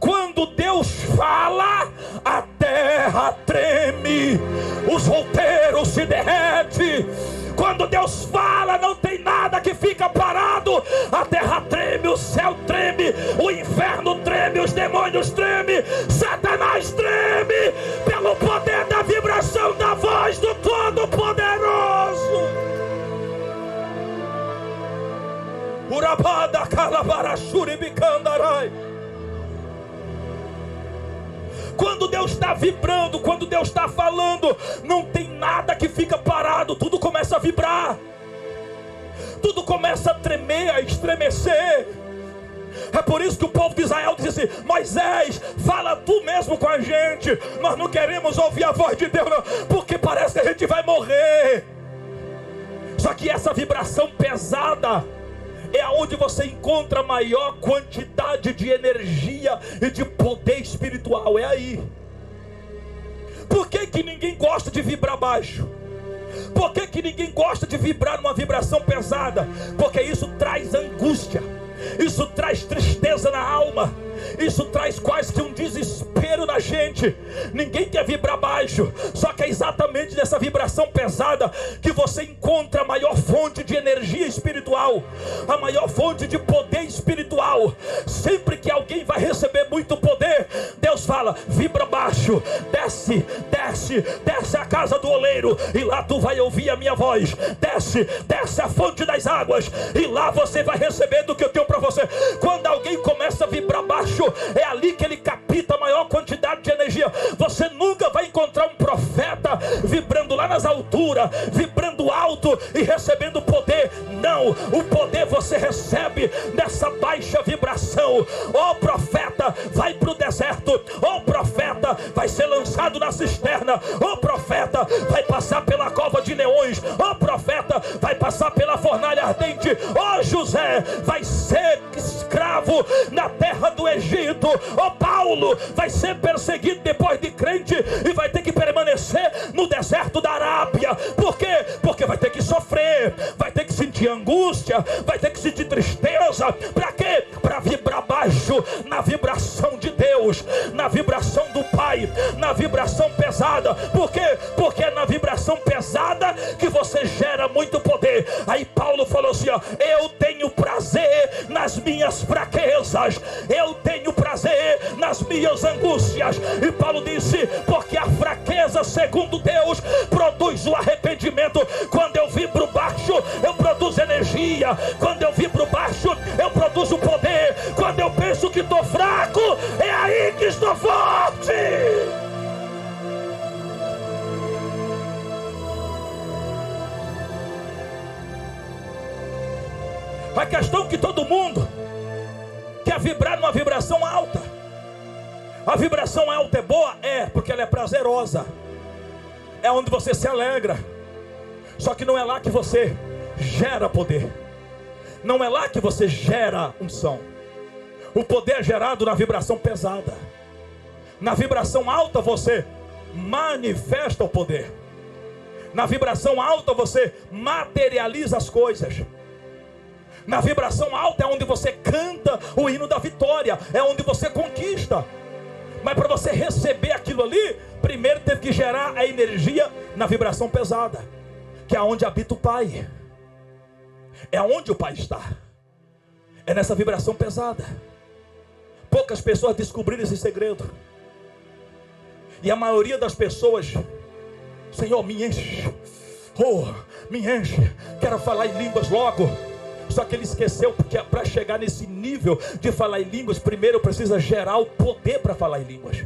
Quando Deus fala, a terra treme, os outeiros se derretem. Quando Deus fala, não tem nada que fica parado. A terra treme, o céu treme, o inferno treme, os demônios tremem, Satanás treme, pelo poder da vibração da voz do Todo-Poderoso. Urabada calabaraxuri bicandarai. Quando Deus está vibrando, quando Deus está falando, não tem nada que fica parado, tudo começa a vibrar, tudo começa a tremer, a estremecer. É por isso que o povo de Israel diz assim: Moisés, fala tu mesmo com a gente, nós não queremos ouvir a voz de Deus não, porque parece que a gente vai morrer. Só que essa vibração pesada é onde você encontra a maior quantidade de energia e de poder espiritual, é aí. Por que que ninguém gosta de vibrar baixo? Por que que ninguém gosta de vibrar numa vibração pesada? Porque isso traz angústia, isso traz tristeza na alma, isso traz quase que um desespero na gente. Ninguém quer vibrar baixo, só que é exatamente nessa vibração pesada que você encontra a maior fonte de energia espiritual, a maior fonte de poder espiritual. Sempre que alguém vai receber muito poder, Deus Deus fala: vibra baixo, desce, desce, desce a casa do oleiro, e lá tu vai ouvir a minha voz. Desce, desce a fonte das águas, e lá você vai receber do que eu tenho para você. Quando alguém começa a vibrar baixo, é ali que ele capta a maior quantidade de energia. Você nunca vai encontrar um profeta vibrando lá nas alturas, vibrando alto e recebendo poder. Não, o poder você recebe nessa baixa vibração. O profeta vai para o deserto, o profeta vai ser lançado na cisterna, o profeta vai passar pela cova de leões, o profeta vai passar pela fornalha ardente, o José vai ser escravo na terra do Egito, o Paulo vai ser perseguido depois de crente e vai ter que permanecer no deserto da Arábia. Por quê? Porque vai ter que sofrer, vai ter que sentir angústia, vai ter que sentir tristeza. Para quê? Para vibrar baixo na vibração de Deus, na vibração do Pai, na vibração pesada. Por quê? Porque é na vibração pesada que você gera muito poder. Aí Paulo falou assim, ó: eu tenho prazer nas minhas fraquezas, eu tenho prazer nas minhas angústias. E Paulo disse: porque a fraqueza, segundo Deus, produz o arrependimento. Quando eu vibro baixo, eu produzo energia. Quando eu vibro baixo, eu produzo poder. Quando eu penso que estou fraco, é aí que estou forte. A questão é que todo mundo quer vibrar numa vibração alta. A vibração alta é boa? É, porque ela é prazerosa. É onde você se alegra. Só que não é lá que você gera poder. Não é lá que você gera unção. O poder é gerado na vibração pesada. Na vibração alta você manifesta o poder. Na vibração alta você materializa as coisas. Na vibração alta é onde você canta o hino da vitória, é onde você conquista. Mas para você receber aquilo ali, primeiro teve que gerar a energia na vibração pesada, que é onde habita o Pai. É onde o Pai está. É nessa vibração pesada. Poucas pessoas descobriram esse segredo. E a maioria das pessoas: Senhor, me enche. Oh, me enche. Quero falar em línguas logo. Só que ele esqueceu, porque para chegar nesse nível de falar em línguas, primeiro precisa gerar o poder para falar em línguas.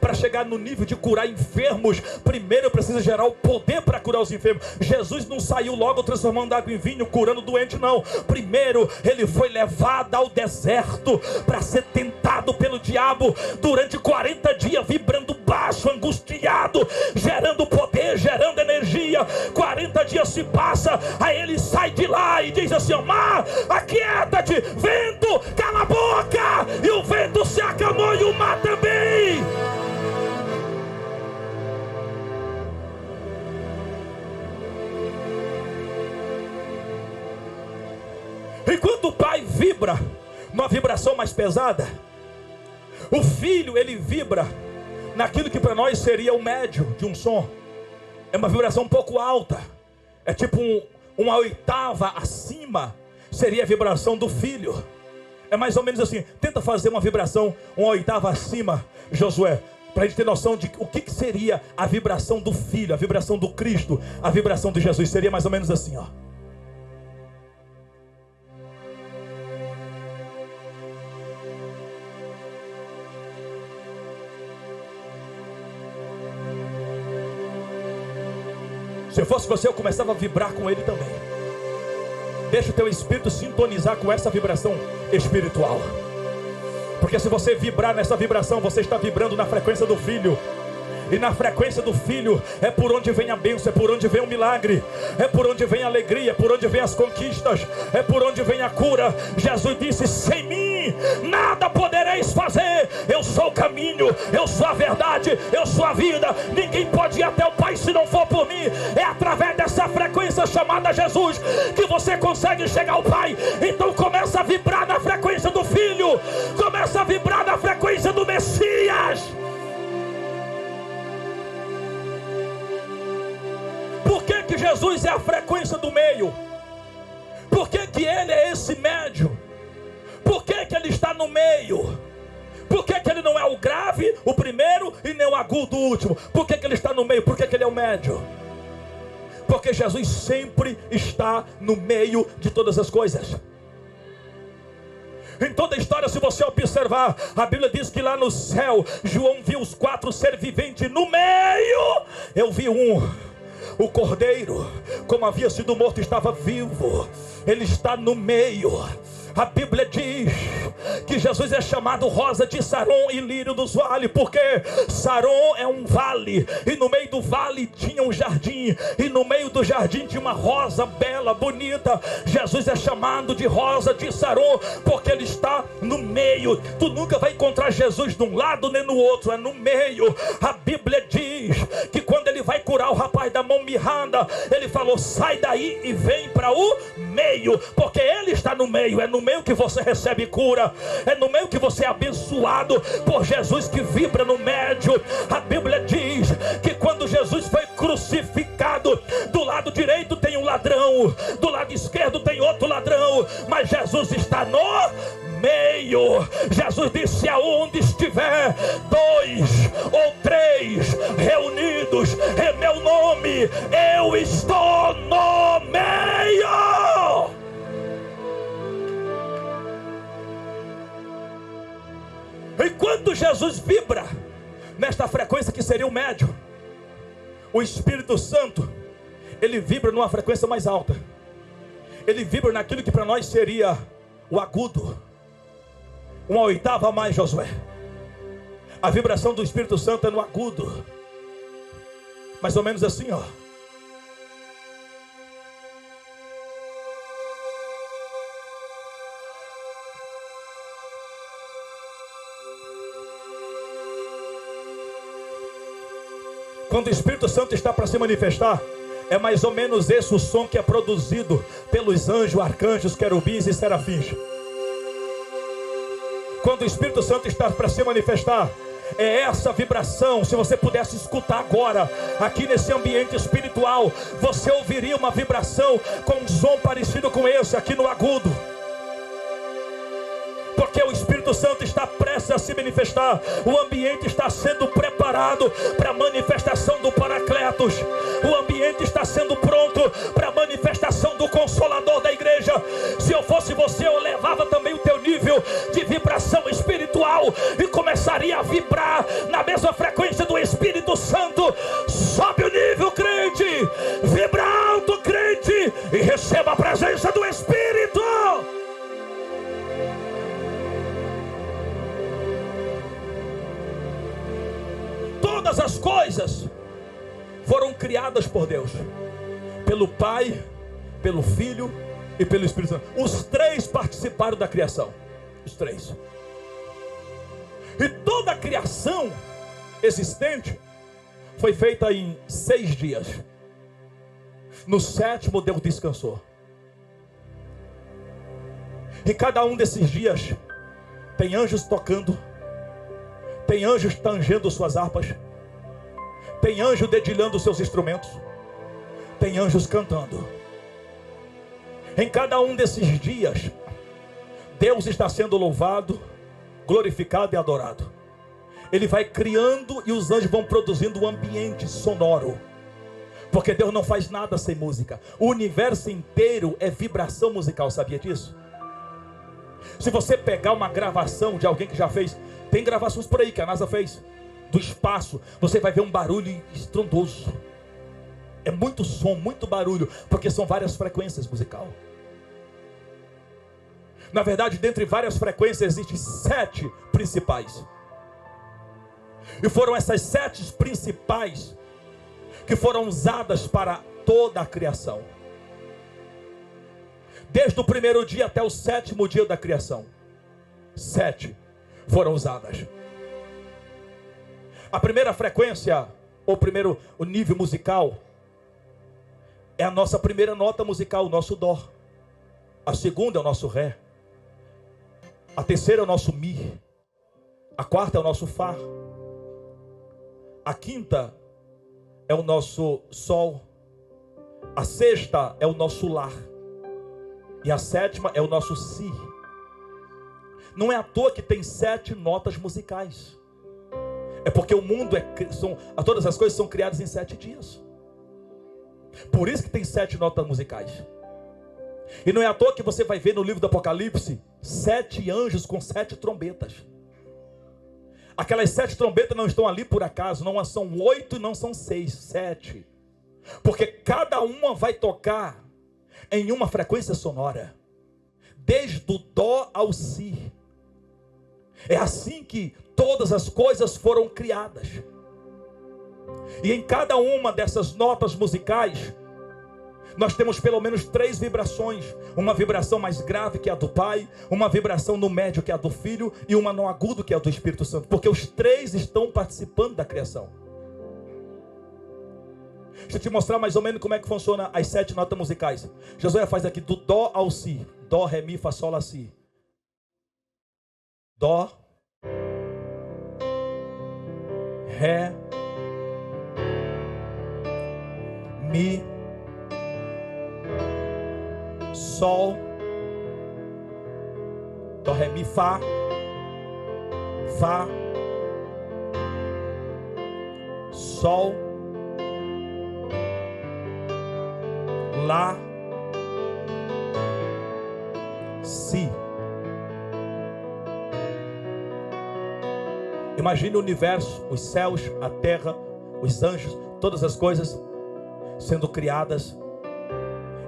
Para chegar no nível de curar enfermos, primeiro precisa gerar o poder para curar os enfermos. Jesus não saiu logo transformando água em vinho, curando doente, não. Primeiro ele foi levado ao deserto para ser tentado pelo diabo durante 40 dias, vibrando baixo, angustiado, gerando poder, gerando energia. 40 dias se passa, aí ele sai de lá e diz assim: mar, aquieta-te, vento, cala a boca. E o vento se acalmou e o mar também. Enquanto o Pai vibra numa vibração mais pesada, o Filho ele vibra naquilo que para nós seria o médio de um som. É uma vibração um pouco alta. É tipo uma oitava acima. Seria a vibração do Filho. É mais ou menos assim. Tenta fazer uma vibração uma oitava acima, Josué, para a gente ter noção de o que seria a vibração do Filho, a vibração do Cristo, a vibração de Jesus. Seria mais ou menos assim, ó. Se eu fosse você, eu começava a vibrar com ele também. Deixa o teu espírito sintonizar com essa vibração espiritual. Porque se você vibrar nessa vibração, você está vibrando na frequência do Filho. E na frequência do Filho é por onde vem a bênção, é por onde vem o milagre, é por onde vem a alegria, é por onde vem as conquistas, é por onde vem a cura. Jesus disse: sem mim nada podereis fazer. Eu sou o caminho, eu sou a verdade, eu sou a vida. Ninguém pode ir até o Pai se não for por mim. É através dessa frequência chamada Jesus que você consegue chegar ao Pai. Então começa a vibrar na frequência do Filho, começa a vibrar na frequência do Messias. Por que Jesus é a frequência do meio? Por que ele é esse médio? Por que ele está no meio? Por que ele não é o grave, o primeiro, e nem o agudo, o último? Por que ele está no meio? Por que ele é o médio? Porque Jesus sempre está no meio de todas as coisas. Em toda a história, se você observar, a Bíblia diz que lá no céu, João viu os 4 seres viventes. No meio, eu vi o cordeiro, como havia sido morto, estava vivo. Ele está no meio. A Bíblia diz que Jesus é chamado rosa de Saron e lírio dos vales, porque Saron é um vale, e no meio do vale tinha um jardim, e no meio do jardim tinha uma rosa bela, bonita. Jesus é chamado de rosa de Saron, porque ele está no meio. Tu nunca vai encontrar Jesus de um lado nem no outro, é no meio. A Bíblia diz que quando ele vai curar o rapaz da mão mirrada, ele falou: sai daí e vem para o meio, porque ele está no meio. É no meio que você recebe cura, é no meio que você é abençoado por Jesus, que vibra no médio. A Bíblia diz que quando Jesus foi crucificado, do lado direito tem um ladrão, do lado esquerdo tem outro ladrão, mas Jesus está no meio. Jesus disse: aonde estiver 2 ou 3 reunidos em meu nome, eu estou no meio. Enquanto Jesus vibra nesta frequência que seria o médio, o Espírito Santo, ele vibra numa frequência mais alta. Ele vibra naquilo que para nós seria o agudo, uma oitava a mais, Josué. A vibração do Espírito Santo é no agudo, mais ou menos assim, ó. Quando o Espírito Santo está para se manifestar, é mais ou menos esse o som que é produzido pelos anjos, arcanjos, querubins e serafins. Quando o Espírito Santo está para se manifestar, é essa vibração. Se você pudesse escutar agora, aqui nesse ambiente espiritual, você ouviria uma vibração com um som parecido com esse, aqui no agudo. Porque o Espírito Santo está prestes a se manifestar. O ambiente está sendo preparado para a manifestação do Paracletos. O ambiente está sendo pronto para a manifestação do Consolador da igreja. Se eu fosse você, eu levava também o teu nível de vibração espiritual e começaria a vibrar na mesma frequência do Espírito Santo. Sobe o nível, crente. Vibra alto, crente, e receba a presença do Espírito. Todas as coisas foram criadas por Deus, pelo Pai, pelo Filho e pelo Espírito Santo. Os 3 participaram da criação. Os 3. E toda a criação existente foi feita em 6 dias. No 7º Deus descansou. E cada um desses dias tem anjos tocando, tem anjos tangendo suas harpas, tem anjo dedilhando seus instrumentos, tem anjos cantando. Em cada um desses dias, Deus está sendo louvado, glorificado e adorado. Ele vai criando e os anjos vão produzindo um ambiente sonoro. Porque Deus não faz nada sem música. O universo inteiro é vibração musical, sabia disso? Se você pegar uma gravação de alguém que já fez, tem gravações por aí que a NASA fez, do espaço, você vai ver um barulho estrondoso. É muito som, muito barulho, porque são várias frequências musicais. Na verdade, dentre várias frequências, existem 7 principais. E foram essas 7 principais que foram usadas para toda a criação. Desde o primeiro dia até o 7º dia da criação, 7 foram usadas. A primeira frequência, o nível musical, é a nossa primeira nota musical, o nosso dó. A segunda é o nosso ré. A terceira é o nosso mi. A quarta é o nosso fá. A quinta é o nosso sol. A sexta é o nosso lá. E a sétima é o nosso si. Não é à toa que tem 7 notas musicais. É porque o mundo todas as coisas são criadas em 7 dias. Por isso que tem 7 notas musicais. E não é à toa que você vai ver no livro do Apocalipse 7 anjos com 7 trombetas. Aquelas 7 trombetas não estão ali por acaso. Não são 8 e não são 6, 7. Porque cada uma vai tocar em uma frequência sonora, desde o dó ao si. É assim que todas as coisas foram criadas. E em cada uma dessas notas musicais, nós temos pelo menos 3 vibrações. Uma vibração mais grave, que é a do Pai, uma vibração no médio, que é a do Filho, e uma no agudo, que é a do Espírito Santo. Porque os 3 estão participando da criação. Deixa eu te mostrar mais ou menos como é que funciona as 7 notas musicais. Josué faz aqui do dó ao si. Dó, ré, mi, fá, sol, lá, si. Dó, ré, mi, sol, dó, ré, mi, fá, sol, lá, si. Imagine o universo, os céus, a terra, os anjos, todas as coisas sendo criadas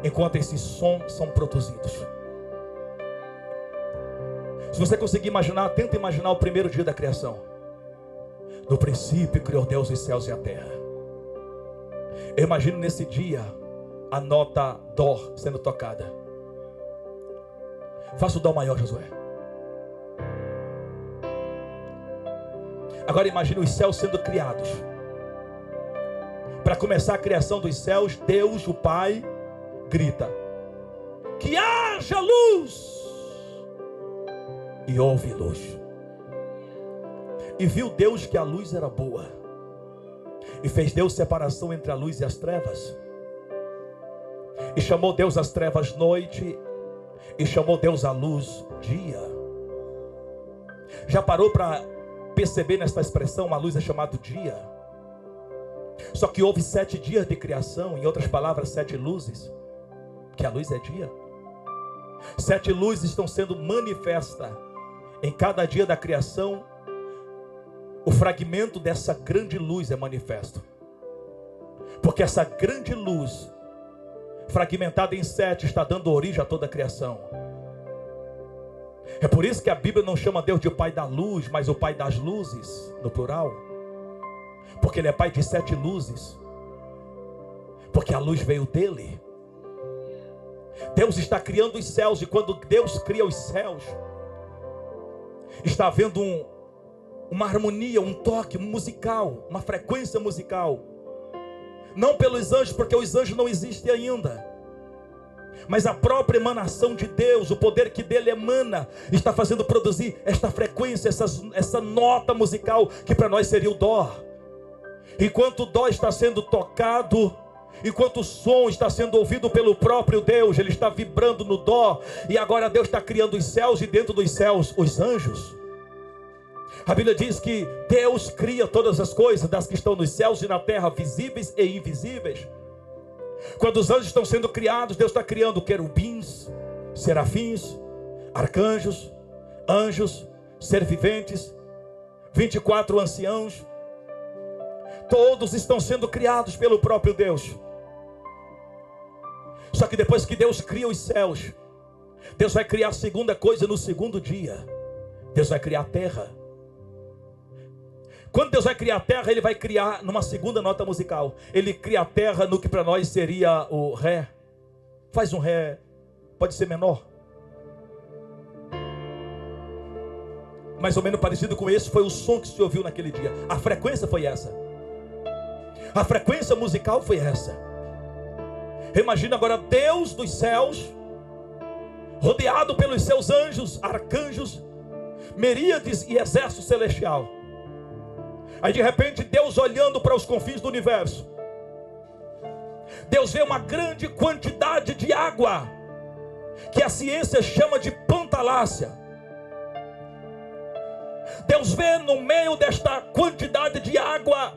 enquanto esses sons são produzidos. Se você conseguir imaginar, tenta imaginar o primeiro dia da criação. No princípio criou Deus os céus e a terra. Eu imagino nesse dia a nota dó sendo tocada. Faça o dó maior, Josué. Agora imagine os céus sendo criados. Para começar a criação dos céus, Deus, o Pai, grita: que haja luz! E houve luz. E viu Deus que a luz era boa. E fez Deus separação entre a luz e as trevas. E chamou Deus as trevas noite, e chamou Deus a luz dia. Já parou para perceber nesta expressão, uma luz é chamado dia? Só que houve 7 dias de criação, em outras palavras, 7 luzes, que a luz é dia. 7 luzes estão sendo manifestas em cada dia da criação. O fragmento dessa grande luz é manifesto, porque essa grande luz, fragmentada em 7, está dando origem a toda a criação. É por isso que a Bíblia não chama Deus de Pai da luz, mas o Pai das luzes, no plural. Porque Ele é Pai de 7 luzes. Porque a luz veio dEle. Deus está criando os céus, e quando Deus cria os céus, está havendo uma harmonia, um toque musical, uma frequência musical. Não pelos anjos, porque os anjos não existem ainda, mas a própria emanação de Deus, o poder que dele emana, está fazendo produzir esta frequência, essa nota musical, que para nós seria o dó. Enquanto o dó está sendo tocado, enquanto o som está sendo ouvido pelo próprio Deus, ele está vibrando no dó. E agora Deus está criando os céus, e dentro dos céus os anjos. A Bíblia diz que Deus cria todas as coisas, das que estão nos céus e na terra, visíveis e invisíveis. Quando os anjos estão sendo criados, Deus está criando querubins, serafins, arcanjos, anjos, seres viventes, 24 anciãos. Todos estão sendo criados pelo próprio Deus. Só que depois que Deus cria os céus, Deus vai criar a segunda coisa no segundo dia. Deus vai criar a terra. Quando Deus vai criar a terra, Ele vai criar numa segunda nota musical. Ele cria a terra no que para nós seria o ré. Faz um ré, pode ser menor. Mais ou menos parecido com esse foi o som que se ouviu naquele dia. A frequência foi essa. A frequência musical foi essa. Imagina agora Deus dos céus, rodeado pelos seus anjos, arcanjos, miríades e exército celestial. Aí de repente Deus olhando para os confins do universo, Deus vê uma grande quantidade de água, que a ciência chama de pantalácia. Deus vê no meio desta quantidade de água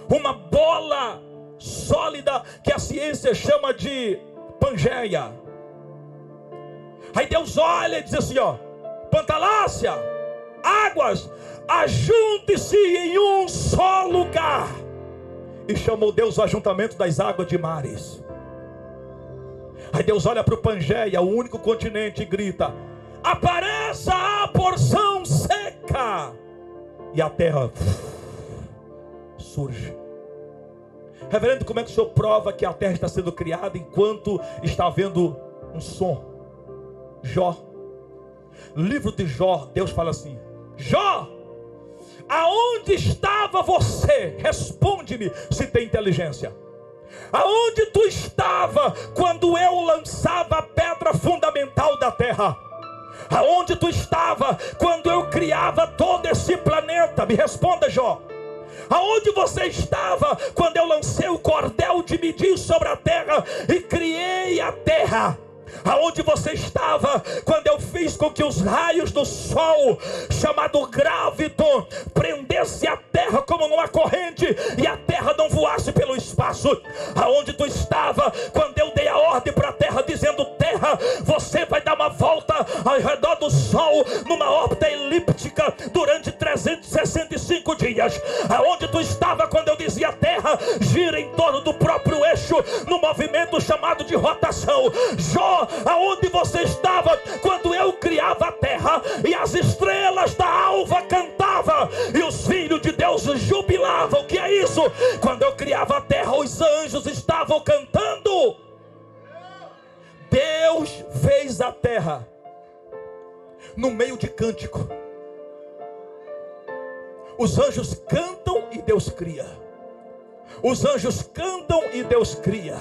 uma bola sólida que a ciência chama de Pangeia. Aí Deus olha e diz assim, ó: Pantalácia, águas, ajunte-se em um só lugar. E chamou Deus o ajuntamento das águas de mares. Aí Deus olha para o Pangeia, o único continente, e grita: apareça a porção seca. E a terra surge. Reverendo, como é que o senhor prova que a terra está sendo criada enquanto está havendo um som? Jó, livro de Jó, Deus fala assim: Jó, aonde estava você? Responde-me se tem inteligência. Aonde tu estava quando eu lançava a pedra fundamental da terra? Aonde tu estava quando eu criava todo esse planeta? Me responda, Jó. Aonde você estava quando eu lancei o cordel de medir sobre a terra e criei a terra? Aonde você estava quando eu fiz com que os raios do sol, chamado graviton, prendesse a terra como numa corrente e a terra não voasse pelo espaço? Aonde tu estava quando eu dei a ordem para a terra, dizendo: terra, você vai dar uma volta ao redor do sol numa órbita elíptica durante 365 dias? Aonde tu estava quando eu dizia: terra, gira em torno do próprio eixo no movimento chamado de rotação? Jó, aonde você estava quando eu criava a terra e as estrelas da alva cantavam e os filhos de Deus jubilavam? O que é isso? Quando eu criava a terra, os anjos estavam cantando. Deus fez a terra no meio de cântico. Os anjos cantam e Deus cria. Os anjos cantam e Deus cria.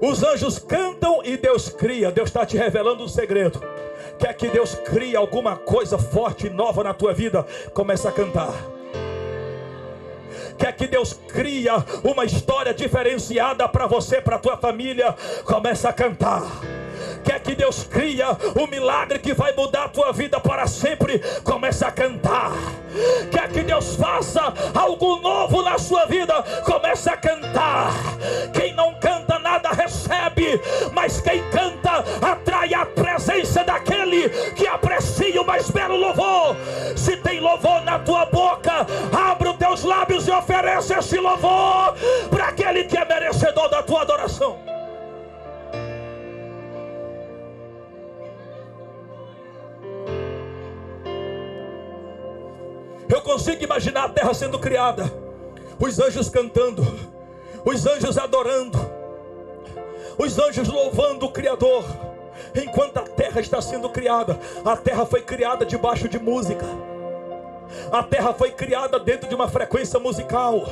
Os anjos cantam e Deus cria. Deus está te revelando um segredo. Quer que Deus crie alguma coisa forte e nova na tua vida? Começa a cantar. Quer que Deus cria uma história diferenciada para você, para a tua família? Começa a cantar. Quer que Deus cria um milagre que vai mudar a tua vida para sempre? Começa a cantar. Quer que Deus faça algo novo na sua vida? Começa a cantar. Quem não canta nada recebe, mas quem canta atrai a presença daquele que aprecia o mais belo louvor. Se tem louvor na tua boca, abre os teus lábios e oferece esse louvor para aquele que é merecedor da tua adoração. Eu consigo imaginar a terra sendo criada, os anjos cantando, os anjos adorando, os anjos louvando o Criador. Enquanto a terra está sendo criada, a terra foi criada debaixo de música. A terra foi criada dentro de uma frequência musical.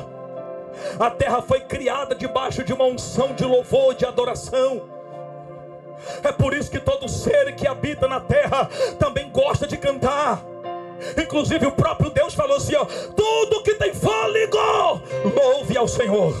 A terra foi criada debaixo de uma unção de louvor, de adoração. É por isso que todo ser que habita na terra também gosta de cantar. Inclusive o próprio Deus falou assim, ó: tudo que tem fôlego, louve ao Senhor.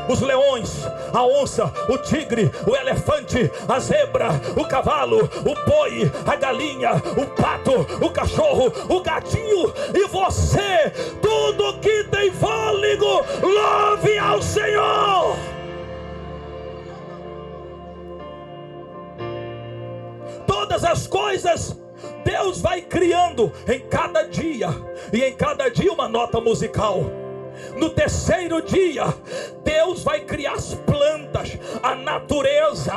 Os leões, a onça, o tigre, o elefante, a zebra, o cavalo, o boi, a galinha, o pato, o cachorro, o gatinho e você, tudo que tem fôlego, louve ao Senhor. Todas as coisas Deus vai criando em cada dia, e em cada dia uma nota musical. No terceiro dia, Deus vai criar as plantas, a natureza.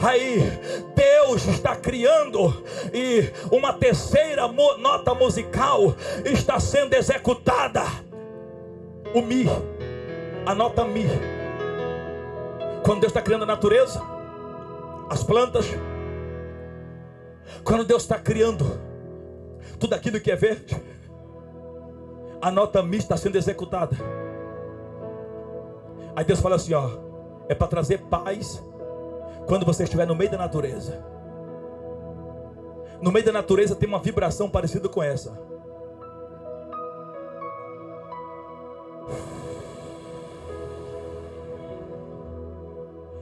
Aí Deus está criando, e uma terceira nota musical está sendo executada. O Mi, a nota Mi. Quando Deus está criando a natureza, as plantas, quando Deus está criando tudo aquilo que é verde, a nota Mi está sendo executada. Aí Deus fala assim, ó: é para trazer paz quando você estiver no meio da natureza. No meio da natureza tem uma vibração parecida com essa.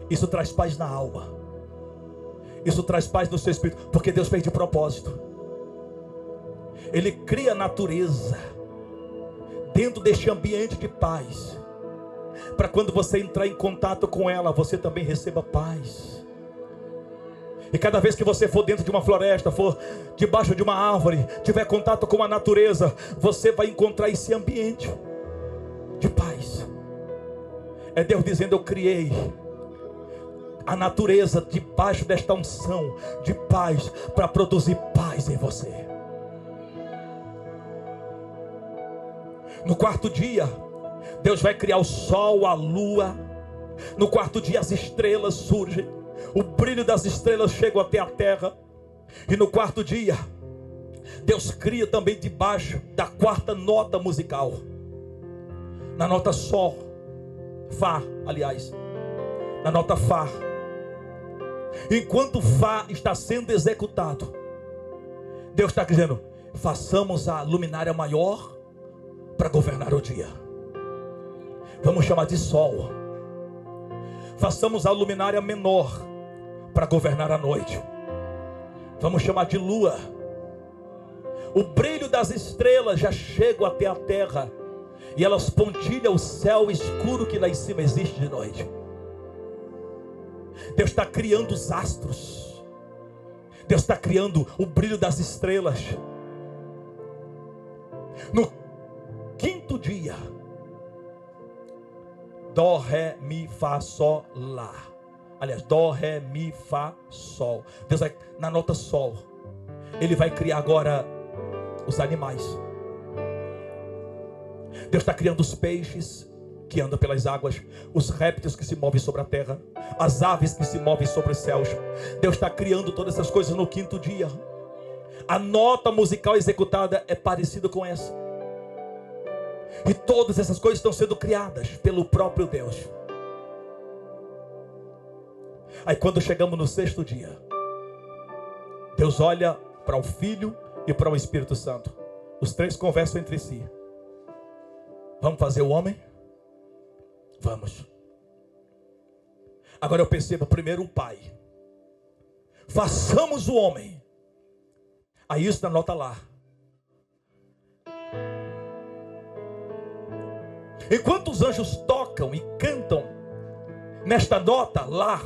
Isso traz paz na alma. Isso traz paz no seu espírito, porque Deus fez de propósito. Ele cria a natureza dentro deste ambiente de paz, para quando você entrar em contato com ela, você também receba paz. E cada vez que você for dentro de uma floresta, for debaixo de uma árvore, tiver contato com a natureza, você vai encontrar esse ambiente de paz. É Deus dizendo: eu criei a natureza debaixo desta unção de paz, para produzir paz em você. No quarto dia, Deus vai criar o sol, a lua. No quarto dia as estrelas surgem, o brilho das estrelas chega até a terra. E no quarto dia, Deus cria também debaixo da quarta nota musical, na nota sol, Fá, aliás, na nota Fá. Enquanto Fá está sendo executado, Deus está dizendo: façamos a luminária maior para governar o dia. Vamos chamar de sol. Façamos a luminária menor para governar a noite. Vamos chamar de lua. O brilho das estrelas já chega até a terra, e elas pontilham o céu escuro que lá em cima existe de noite. Deus está criando os astros. Deus está criando o brilho das estrelas. No quinto dia, Dó, Ré, Mi, Fá, Sol, Lá. Aliás, Dó, Ré, Mi, Fá, Sol. Deus vai, na nota Sol, Ele vai criar agora os animais. Deus está criando os peixes que andam pelas águas, os répteis que se movem sobre a terra, as aves que se movem sobre os céus. Deus está criando todas essas coisas no quinto dia. A nota musical executada é parecida com essa. E todas essas coisas estão sendo criadas pelo próprio Deus. Aí quando chegamos no sexto dia, Deus olha para o Filho e para o Espírito Santo. Os três conversam entre si. Vamos fazer o homem? Vamos. Agora eu percebo primeiro o Pai. Façamos o homem. Aí isso na nota Lá. Enquanto os anjos tocam e cantam nesta nota Lá,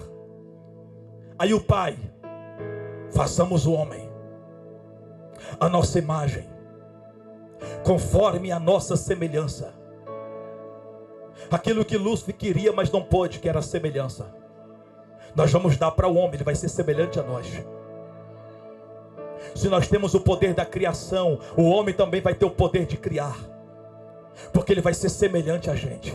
aí o Pai: façamos o homem a nossa imagem, conforme a nossa semelhança. Aquilo que Lúcifer queria, mas não pôde, que era a semelhança, nós vamos dar para o homem. Ele vai ser semelhante a nós. Se nós temos o poder da criação, o homem também vai ter o poder de criar, porque ele vai ser semelhante a gente.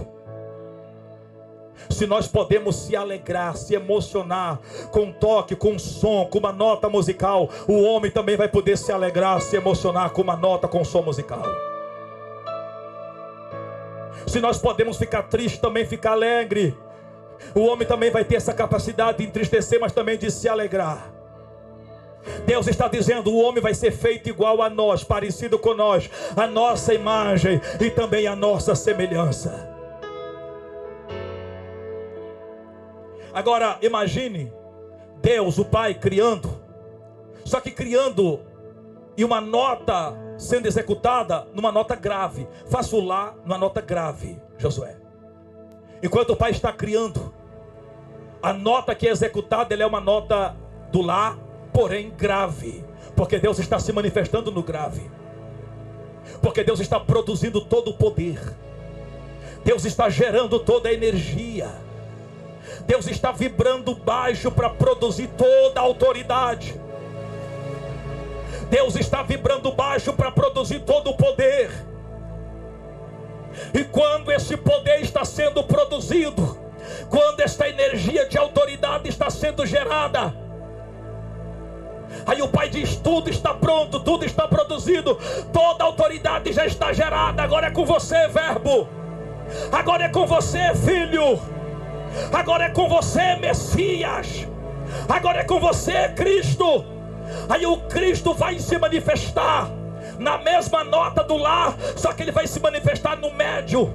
Se nós podemos se alegrar, se emocionar com um toque, com um som, com uma nota musical, o homem também vai poder se alegrar, se emocionar com uma nota, com um som musical. Se nós podemos ficar triste, também ficar alegre, o homem também vai ter essa capacidade de entristecer, mas também de se alegrar. Deus está dizendo: o homem vai ser feito igual a nós, parecido com nós, a nossa imagem e também a nossa semelhança. Agora imagine Deus, o Pai, criando, só que criando e uma nota sendo executada numa nota grave. Faço Lá numa nota grave, Josué. Enquanto o Pai está criando, a nota que é executada, ela é uma nota do Lá, porém grave, porque Deus está se manifestando no grave, porque Deus está produzindo todo o poder, Deus está gerando toda a energia, Deus está vibrando baixo para produzir toda a autoridade, Deus está vibrando baixo para produzir todo o poder. E quando esse poder está sendo produzido, quando esta energia de autoridade está sendo gerada, aí o Pai diz: tudo está pronto, tudo está produzido, toda a autoridade já está gerada. Agora é com você, Verbo. Agora é com você, Filho. Agora é com você, Messias. Agora é com você, Cristo. Aí o Cristo vai se manifestar na mesma nota do Lá, só que ele vai se manifestar no médio.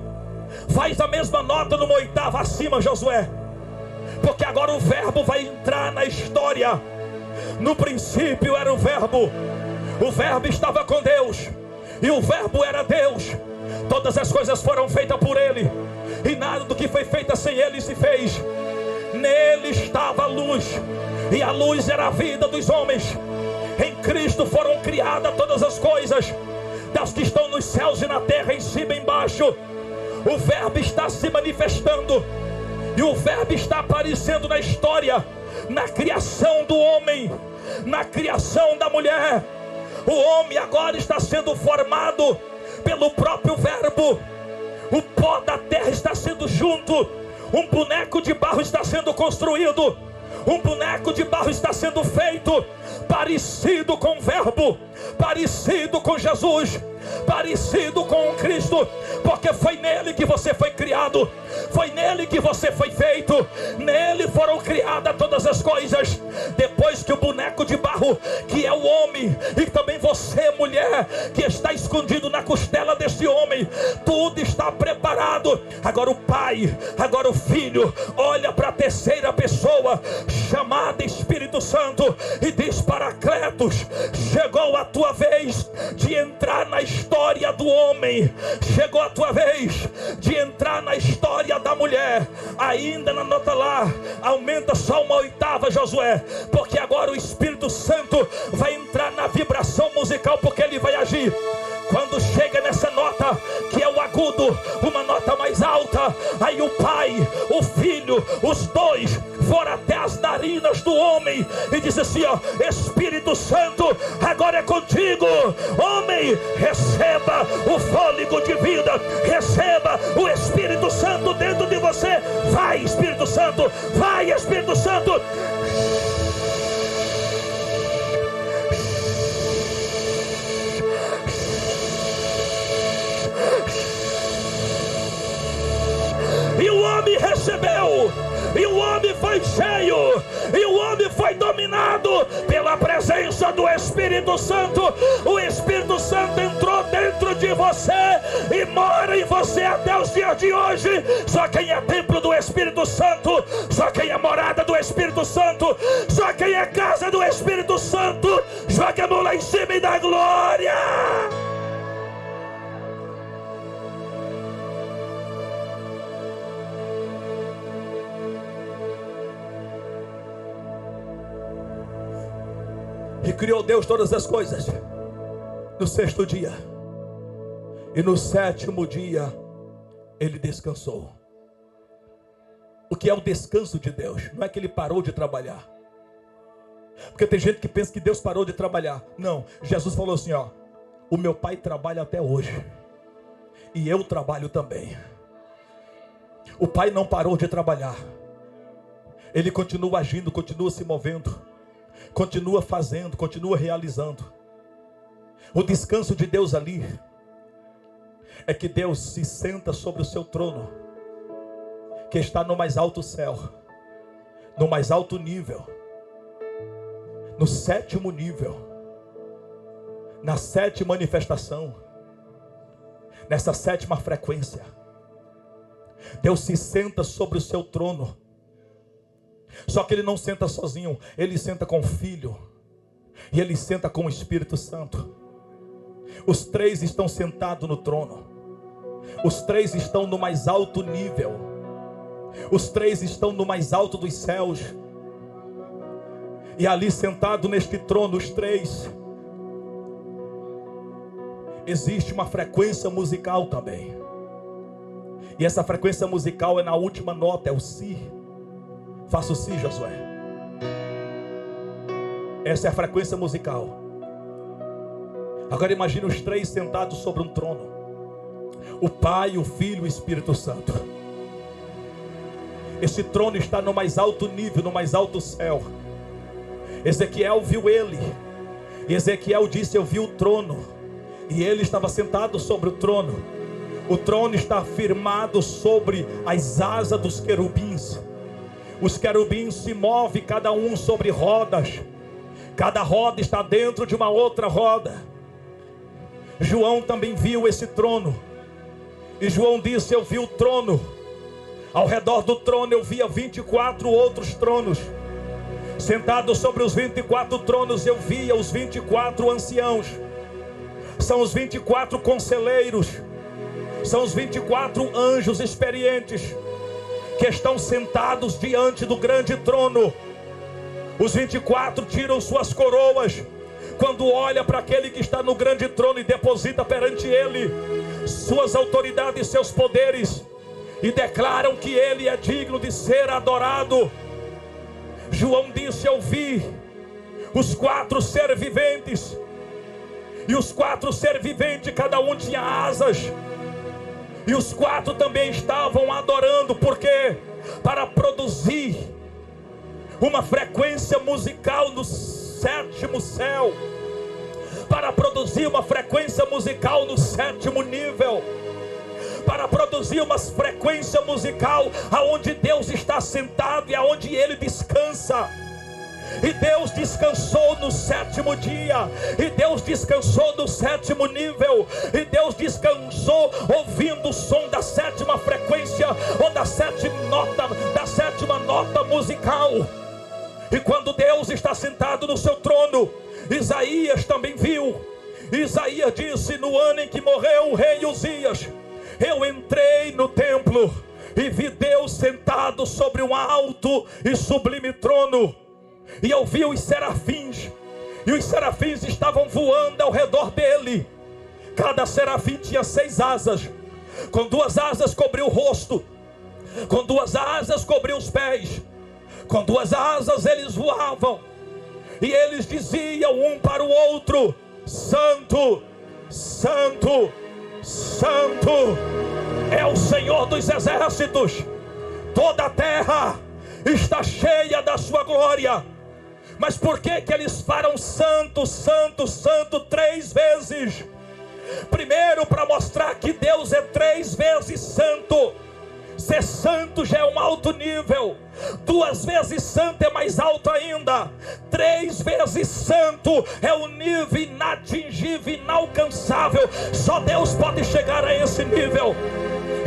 Faz a mesma nota numa oitava acima, Josué, porque agora o Verbo vai entrar na história. No princípio era o Verbo, O Verbo estava com Deus, e o Verbo era Deus. Todas as coisas foram feitas por Ele, e nada do que foi feito sem Ele se fez. Nele estava a luz, e a luz era a vida dos homens. Em Cristo foram criadas todas as coisas, das que estão nos céus e na terra, em cima e embaixo. O Verbo está se manifestando, e o Verbo está aparecendo na história, na criação do homem, na criação da mulher. O homem agora está sendo formado pelo próprio Verbo. O pó da terra está sendo junto. Um boneco de barro está sendo construído. Um boneco de barro está sendo feito, parecido com o Verbo, parecido com Jesus, parecido com o Cristo, porque foi nele que você foi criado, foi nele que você foi feito, nele foram criadas todas as coisas. Depois que o boneco de barro, que é o homem, e também você, mulher, que está escondido na costela desse homem, tudo está preparado. Agora o Pai, agora o Filho, olha para a terceira pessoa, chamada Espírito Santo, e diz: Paracletos, chegou a tua vez de entrar na história do homem, chegou a tua vez de entrar na história da mulher. Ainda na nota lá, aumenta só uma oitava, Josué, porque agora o Espírito Santo vai entrar na vibração musical, porque ele vai agir. Quando chega nessa nota, que é o agudo, uma nota mais alta, aí o Pai, o Filho, os dois foram até as narinas do homem e diz assim: ó, Espírito Santo, agora é contigo. Homem, receba o fôlego de vida, receba o Espírito Santo dentro de você. Vai, Espírito Santo, vai, Espírito Santo. E o homem recebeu, e o homem foi cheio, e o homem foi dominado pela presença do Espírito Santo. O Espírito Santo entrou dentro de você e mora em você até os dias de hoje. Só quem é templo do Espírito Santo, só quem é morada do Espírito Santo, só quem é casa do Espírito Santo, joga a mão lá em cima e dá glória. E criou Deus todas as coisas no sexto dia, e no sétimo dia ele descansou. O que é o descanso de Deus? Não é que ele parou de trabalhar, porque tem gente que pensa que Deus parou de trabalhar. Não, Jesus falou assim: ó, o meu Pai trabalha até hoje, e eu trabalho também. O Pai não parou de trabalhar, ele continua agindo, continua se movendo, continua fazendo, continua realizando. O descanso de Deus ali é que Deus se senta sobre o seu trono, que está no mais alto céu, no mais alto nível, no sétimo nível, na sétima manifestação, nessa sétima frequência. Deus se senta sobre o seu trono. Só que ele não senta sozinho, ele senta com o Filho, e ele senta com o Espírito Santo. Os três estão sentados no trono, os três estão no mais alto nível, os três estão no mais alto dos céus, e ali sentado neste trono, os três, existe uma frequência musical também, e essa frequência musical é na última nota, é o Si. Faça o Si, Josué. Essa é a frequência musical. Agora imagine os três sentados sobre um trono: o Pai, o Filho e o Espírito Santo. Esse trono está no mais alto nível, no mais alto céu. Ezequiel viu ele, e Ezequiel disse: eu vi o trono, e ele estava sentado sobre o trono. O trono está firmado sobre as asas dos querubins. Os querubins se movem, cada um sobre rodas. Cada roda está dentro de uma outra roda. João também viu esse trono. E João disse: eu vi o trono. Ao redor do trono eu via 24 outros tronos. Sentados sobre os 24 tronos, eu via os 24 anciãos. São os 24 conselheiros. São os 24 anjos experientes que estão sentados diante do grande trono. Os 24 tiram suas coroas quando olha para aquele que está no grande trono e deposita perante ele suas autoridades e seus poderes, e declaram que ele é digno de ser adorado. João disse: eu vi os 4 seres viventes, e os 4 seres viventes, cada um tinha asas, e os 4 também estavam adorando. Por quê? Para produzir uma frequência musical no 7º céu, para produzir uma frequência musical no 7º nível, para produzir uma frequência musical aonde Deus está sentado e aonde Ele descansa. E Deus descansou no 7º dia, e Deus descansou no 7º nível, e Deus descansou ouvindo o som da 7ª frequência, ou da 7ª nota musical. E quando Deus está sentado no seu trono, Isaías também viu. Isaías disse: no ano em que morreu o rei Uzias, eu entrei no templo e vi Deus sentado sobre um alto e sublime trono. E eu vi os serafins, e os serafins estavam voando ao redor dele. Cada serafim tinha 6 asas. Com 2 asas cobriu o rosto, com 2 asas cobriu os pés, com 2 asas eles voavam. E eles diziam um para o outro: Santo, Santo, Santo é o Senhor dos exércitos. Toda a terra está cheia da sua glória. Mas por que que eles falam santo, santo, santo 3 vezes? Primeiro, para mostrar que Deus é 3 vezes santo. Ser santo já é um alto nível. 2 vezes santo é mais alto ainda. 3 vezes santo é um nível inatingível, inalcançável. Só Deus pode chegar a esse nível.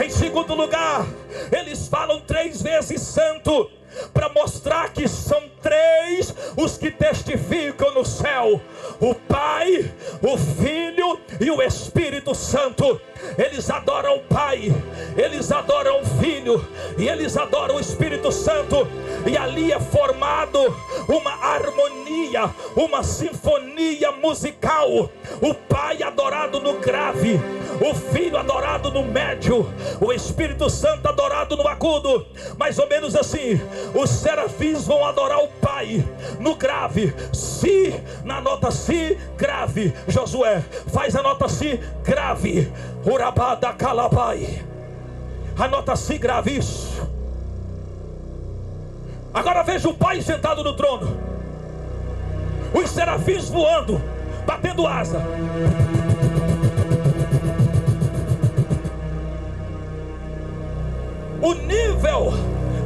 Em segundo lugar, eles falam 3 vezes santo, para mostrar que são 3 os que testificam no céu: o Pai, o Filho e o Espírito Santo. Eles adoram o Pai, eles adoram o Filho e eles adoram o Espírito Santo. E ali é formado uma harmonia, uma sinfonia musical. O Pai adorado no grave, o Filho adorado no médio, o Espírito Santo adorado no agudo. Mais ou menos assim, os serafins vão adorar o Pai no grave, Si, na nota Si, grave. Josué, faz a nota Si, grave. Urabada calabai, a nota Si, grave. Isso. Agora veja o Pai sentado no trono, os serafins voando, batendo asa. O nível,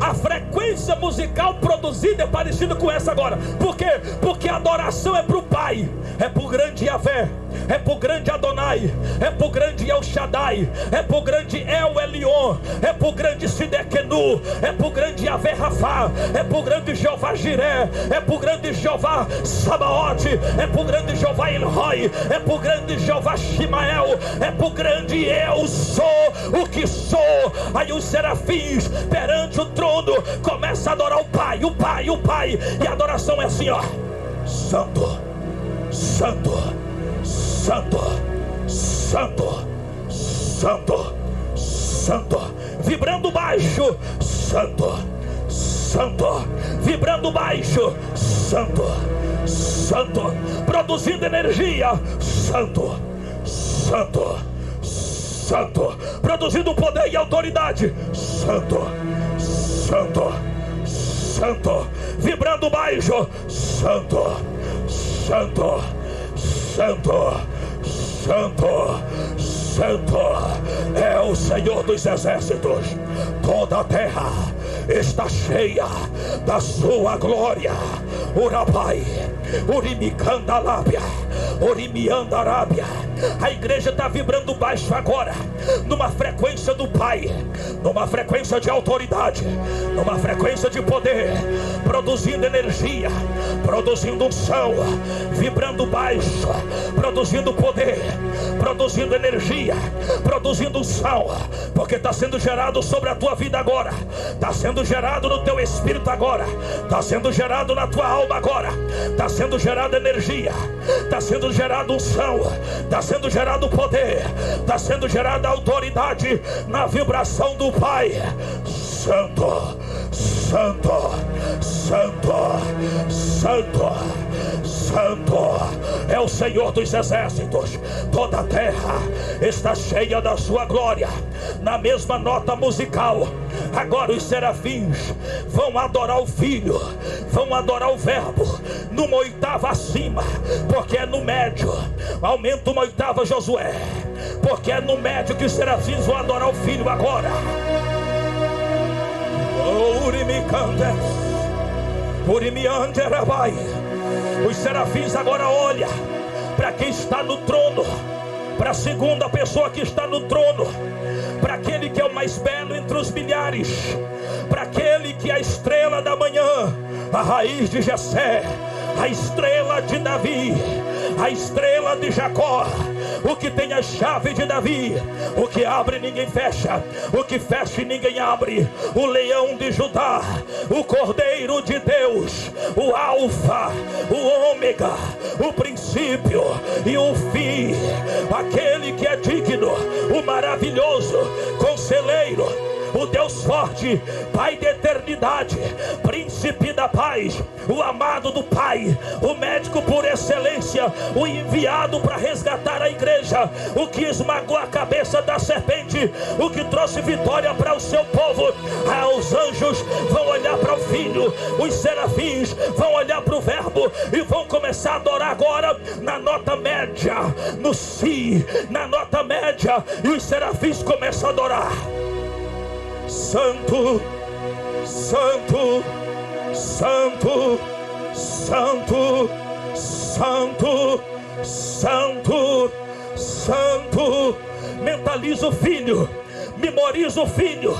a frequência musical produzida é parecida com essa agora. Por quê? Porque a adoração é para o Pai, é para o grande Yahvé, é para o grande Adonai, é para o grande El Shaddai, é para o grande El Elyon, é para o grande Sidekenu, é para o grande Yahvé Rafá, é para o grande Jeová Jiré, é para o grande Jeová Sabaote, é para o grande Jeová Elroi, é para o grande Jeová Shimael, é para o grande Eu Sou o que sou. Aí os serafins perante o trono começam a adorar o Pai, o Pai, o Pai. E a adoração é assim, ó: Santo, Santo, Santo, Santo, Santo, Santo. Vibrando baixo, Santo, Santo. Vibrando baixo, Santo, Santo. Produzindo energia, Santo, Santo, Santo. Produzindo poder e autoridade, Santo, Santo, Santo. Vibrando baixo, Santo, Santo, Santo, Santo, Santo é o Senhor dos exércitos. Toda a terra está cheia da sua glória. Urabai, Urimicandalábia, Urimiandarábia. A igreja está vibrando baixo agora, numa frequência do Pai, numa frequência de autoridade, numa frequência de poder, produzindo energia, produzindo unção, vibrando baixo, produzindo poder, produzindo energia, produzindo unção, porque está sendo gerado sobre a tua vida agora, está sendo gerado no teu espírito agora, está sendo gerado na tua alma agora, está sendo gerada energia, está sendo gerado unção, está sendo gerado poder, está sendo gerada autoridade na vibração do Pai. Santo, Santo, Santo, Santo, Santo é o Senhor dos exércitos. Toda a terra está cheia da sua glória. Na mesma nota musical, agora os serafins vão adorar o Filho, vão adorar o Verbo numa oitava acima, porque é no médio. Aumenta uma oitava, Josué, porque é no médio que os serafins vão adorar o Filho agora. Os serafins agora olham para quem está no trono, para a segunda pessoa que está no trono, para aquele que é o mais belo entre os milhares, para aquele que é a estrela da manhã, a raiz de Jessé, a estrela de Davi, a estrela de Jacó, o que tem a chave de Davi, o que abre ninguém fecha, o que fecha ninguém abre, o leão de Judá, o Cordeiro de Deus, o Alfa, o Ômega, o princípio e o fim, aquele que é digno, o maravilhoso conselheiro, o Deus forte, Pai da eternidade, príncipe da paz, o amado do Pai, o médico por excelência, o enviado para resgatar a igreja, o que esmagou a cabeça da serpente, o que trouxe vitória para o seu povo. Os anjos vão olhar para o Filho, os serafins vão olhar para o Verbo e vão começar a adorar agora na nota média, no Si, na nota média, e os serafins começam a adorar. Santo, Santo, Santo, Santo, Santo, Santo, Santo. Mentaliza o Filho, memoriza o Filho,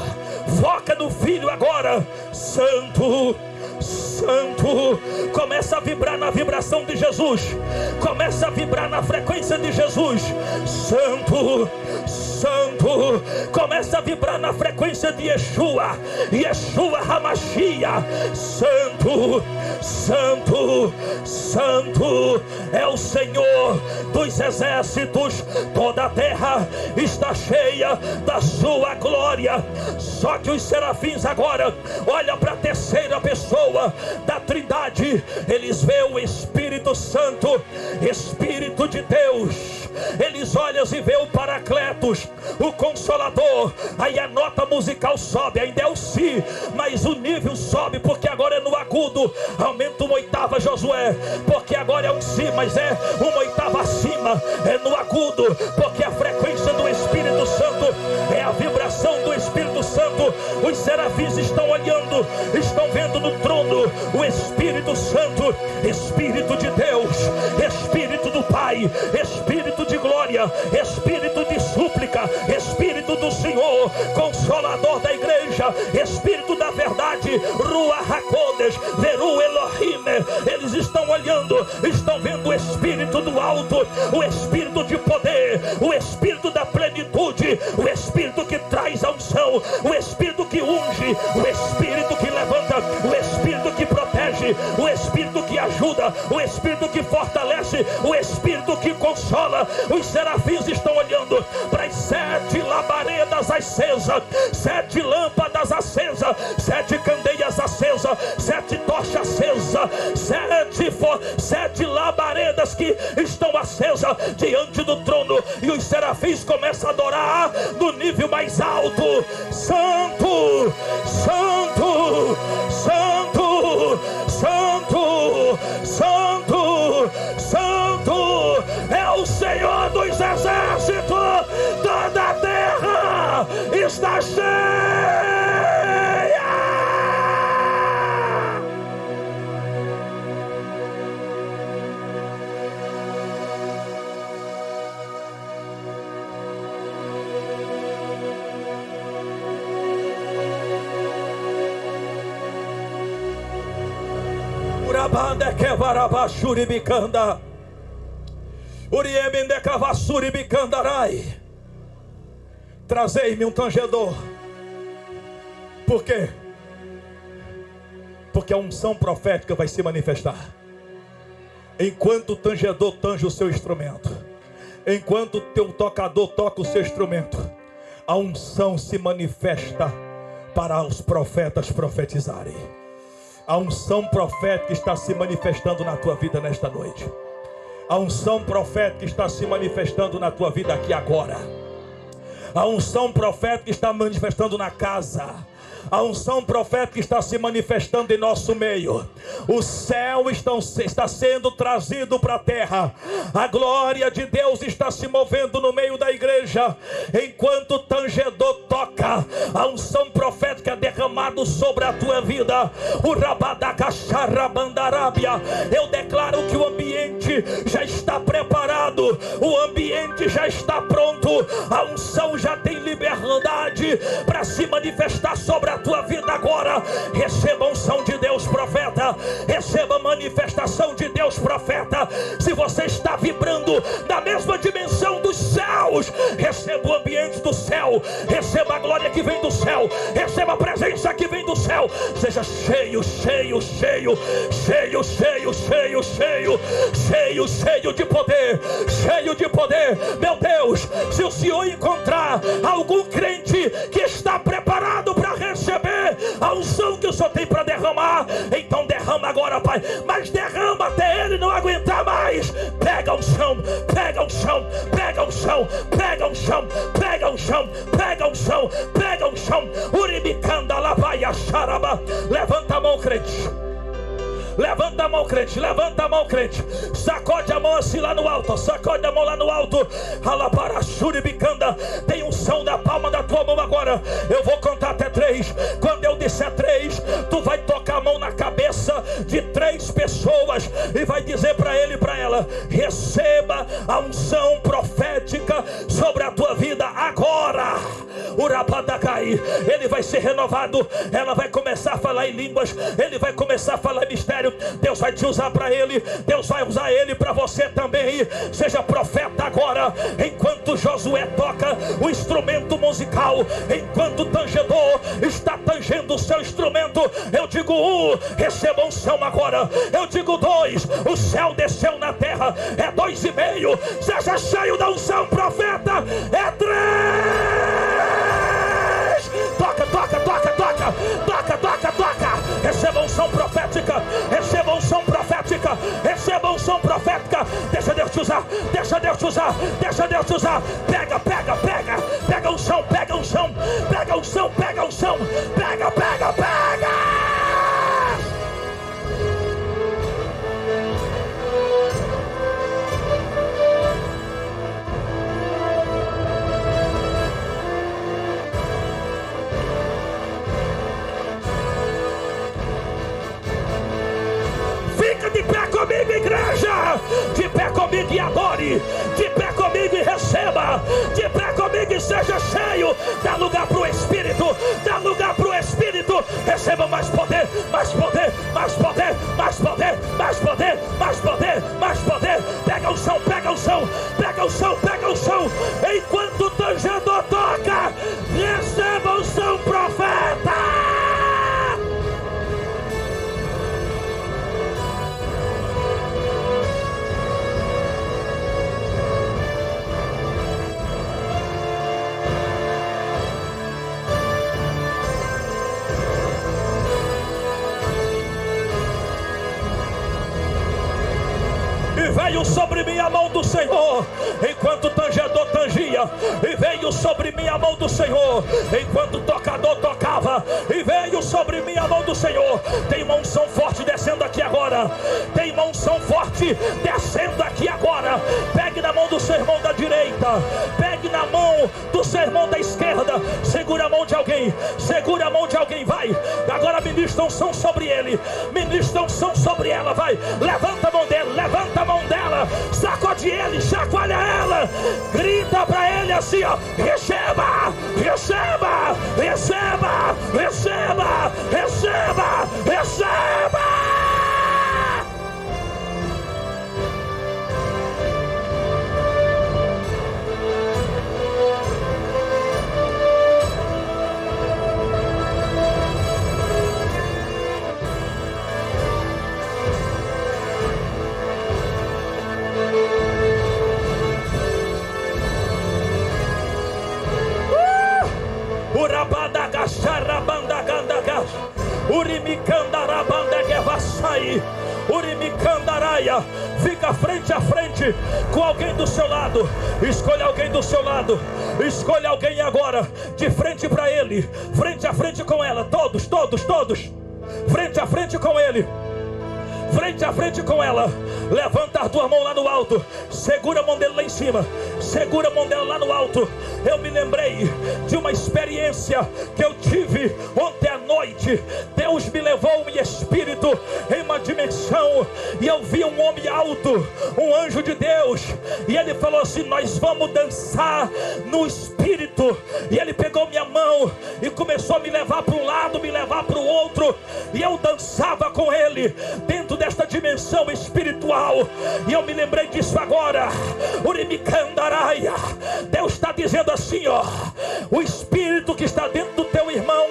foca no Filho agora. Santo, Santo, começa a vibrar na vibração de Jesus, começa a vibrar na frequência de Jesus. Santo, Santo, começa a vibrar na frequência de Yeshua, Yeshua Hamashia. Santo, Santo, Santo é o Senhor dos exércitos. Toda a terra está cheia da sua glória. Só que os serafins agora olham para a terceira pessoa da Trindade. Eles veem o Espírito Santo, Espírito de Deus. Eles olham e veem o Paracletos, o Consolador. Aí a nota musical sobe, ainda é o Si, mas o nível sobe, porque agora é no agudo. Aumenta uma oitava, Josué, porque agora é um Si, mas é uma oitava acima, é no agudo, porque a frequência do Espírito Santo é a vibração do Espírito Santo. Os serafins estão olhando, estão vendo no trono o Espírito Santo, Espírito de Deus, Espírito do Pai, Espírito de glória, Espírito de súplica, Espírito do Senhor, Consolador da igreja, Espírito da verdade, Ruach HaKodesh, Veru Elohim. Eles estão olhando, estão vendo o Espírito do alto, o Espírito de poder, o Espírito da plenitude, o Espírito que traz a unção, o Espírito que unge, o Espírito que levanta, o Espírito que protege, o Espírito que ajuda, o Espírito que fortalece, o Espírito que consola. Os serafins estão olhando para as 7 labaredas acesas, 7 lâmpadas acesas, 7 candeias acesas, 7 tochas acesas, 7 labaredas que estão acesas diante do trono. E os serafins começam a adorar no nível mais alto. Santo, Santo, Santo, Santo, Santo, Santo é o Senhor dos exércitos. Toda a terra está cheia. Urabanda que varabashuri bicanda. Uriemende cavassuri bicandarai. Trazei-me um tangedor. Por quê? Porque a unção profética vai se manifestar. Enquanto o tangedor tange o seu instrumento, enquanto o teu tocador toca o seu instrumento, a unção se manifesta para os profetas profetizarem. A unção profética está se manifestando na tua vida nesta noite. A unção profética está se manifestando na tua vida aqui agora. A unção profética está manifestando na casa. A unção profética está se manifestando em nosso meio. O céu está sendo trazido para a terra. A glória de Deus está se movendo no meio da igreja. Enquanto o tangedor toca, a unção profética é derramada sobre a tua vida. O rabadacacharrabandarábia. Eu declaro que o ambiente já está preparado. O ambiente já está pronto. A unção já tem liberdade para se manifestar sobre a tua vida agora. Receba a unção de Deus, profeta. Receba a manifestação de Deus, profeta. Se você está vibrando na mesma dimensão dos céus, receba o ambiente do céu. Receba a glória que vem do céu. Receba a presença que vem do céu. Seja cheio, cheio, cheio, cheio, cheio, cheio, cheio, cheio, cheio de poder. Cheio de poder. Meu Deus, se o Senhor encontrar algum crente que está preparado para receber a unção que o Senhor tem para derramar, então derrama agora, Pai. Mas derrama até ele não aguentar mais. Pega o chão, pega o chão, pega o chão, pega o chão, pega o chão, pega o chão, pega o chão. Uribicanda lavaia xaraba. Levanta a mão, crente. Levanta a mão, crente, levanta a mão, crente. Sacode a mão assim lá no alto. Sacode a mão lá no alto. Alabarachuribicanda. Tem um som da palma da tua mão agora. Eu vou contar até 3. Quando eu disser 3, tu vai tocar a mão na cabeça de 3 pessoas e vai dizer para ele e para ela: receba a unção profética sobre a tua vida agora. Urabadacai. Ele vai ser renovado. Ela vai começar a falar em línguas. Ele vai começar a falar em mistério. Deus vai te usar para ele. Deus vai usar ele para você também. Seja profeta agora. Enquanto Josué toca o instrumento musical, enquanto o tangedor está tangendo o seu instrumento, eu digo 1, receba unção agora. Eu digo 2, o céu desceu na terra. É 2,5. Seja cheio da unção, profeta. É 3. Toca, toca, toca, toca, toca, toca, toca. Receba unção profética. Receba unção profética. Receba unção profética. Deixa Deus te usar. Deixa Deus te usar. Deixa Deus te usar. Pega, pega, pega. Pega unção, pega unção. Pega unção, pega unção. Pega, pega, pega. De pé comigo, igreja. De pé comigo e adore. De pé comigo e receba. De pé comigo e seja cheio. Dá lugar para o Espírito. Dá lugar para o Espírito. Receba mais poder, mais poder, mais poder, mais poder, mais poder, mais poder, mais poder. Pega o chão, pega o chão, pega o chão, pega o chão. Enquanto o tangedor toca, receba o seu profeta. Veio sobre mim a mão do Senhor, enquanto o tangedor tangia. E veio sobre mim a mão do Senhor, enquanto o tocador tocava. E veio sobre mim a mão do Senhor. Tem uma unção forte descendo aqui agora. Tem uma unção forte descendo aqui agora. Pegue na mão do seu irmão da direita. Pegue na mão do seu irmão da esquerda. Segura a mão de alguém. Segura a mão de alguém, vai. Agora ministra unção sobre ele. Ministra unção sobre ela, vai. Levanta a mão dele, levanta a mão dela, sacode ele, chacoalha ela, grita para ele assim, ó: receba, receba, receba, receba, receba, receba. Sai. Urimicandaraia. Fica frente a frente com alguém do seu lado. Escolha alguém do seu lado. Escolha alguém agora. De frente para ele. Frente a frente com ela. Todos. Frente a frente com ele. Frente a frente com ela. Levanta a tua mão lá no alto. Segura a mão dele lá em cima. Segura a mão dela lá no alto. Eu me lembrei de uma experiência que eu tive ontem à noite. Deus me levou em espírito em uma dimensão, e eu vi um homem alto, um anjo de Deus, e ele falou assim: nós vamos dançar no espírito. E ele pegou minha mão e começou a me levar para um lado, me levar para o outro, e eu dançava com ele dentro desta dimensão espiritual. E eu me lembrei disso agora. Urimicandaraia. Deus está dizendo assim, ó: o espírito que está dentro do teu irmão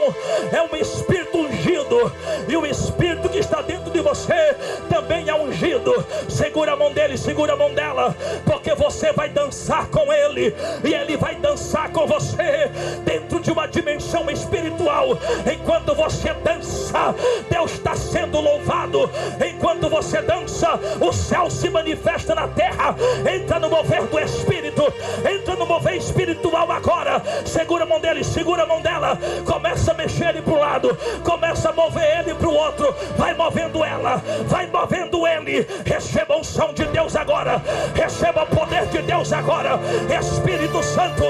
é um espírito ungido, e o espírito que está dentro de você também é ungido. Segura a mão dele, segura a mão dela, porque você vai dançar com ele, e ele vai dançar com você dentro de uma dimensão espiritual. Enquanto você dança, Deus está sendo louvado. Enquanto você dança, o céu se manifesta na terra. Entra no mover do Espírito, entra no mover espiritual agora. Segura a mão dele, segura a mão dela. Começa a mexer ele para o lado, começa a mover ele para o outro. Vai movendo ela, vai movendo ele. Receba a unção de Deus agora, receba o poder de Deus agora. Espírito Santo,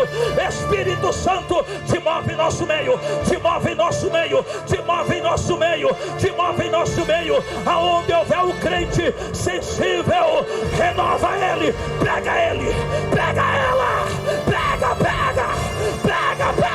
Espírito Santo, te move em nosso meio, te move em nosso meio, te move em nosso meio, te move em nosso meio. Aonde houver o crente sensível, renova ele, pega ela, pega, pega, pega, pega, pega.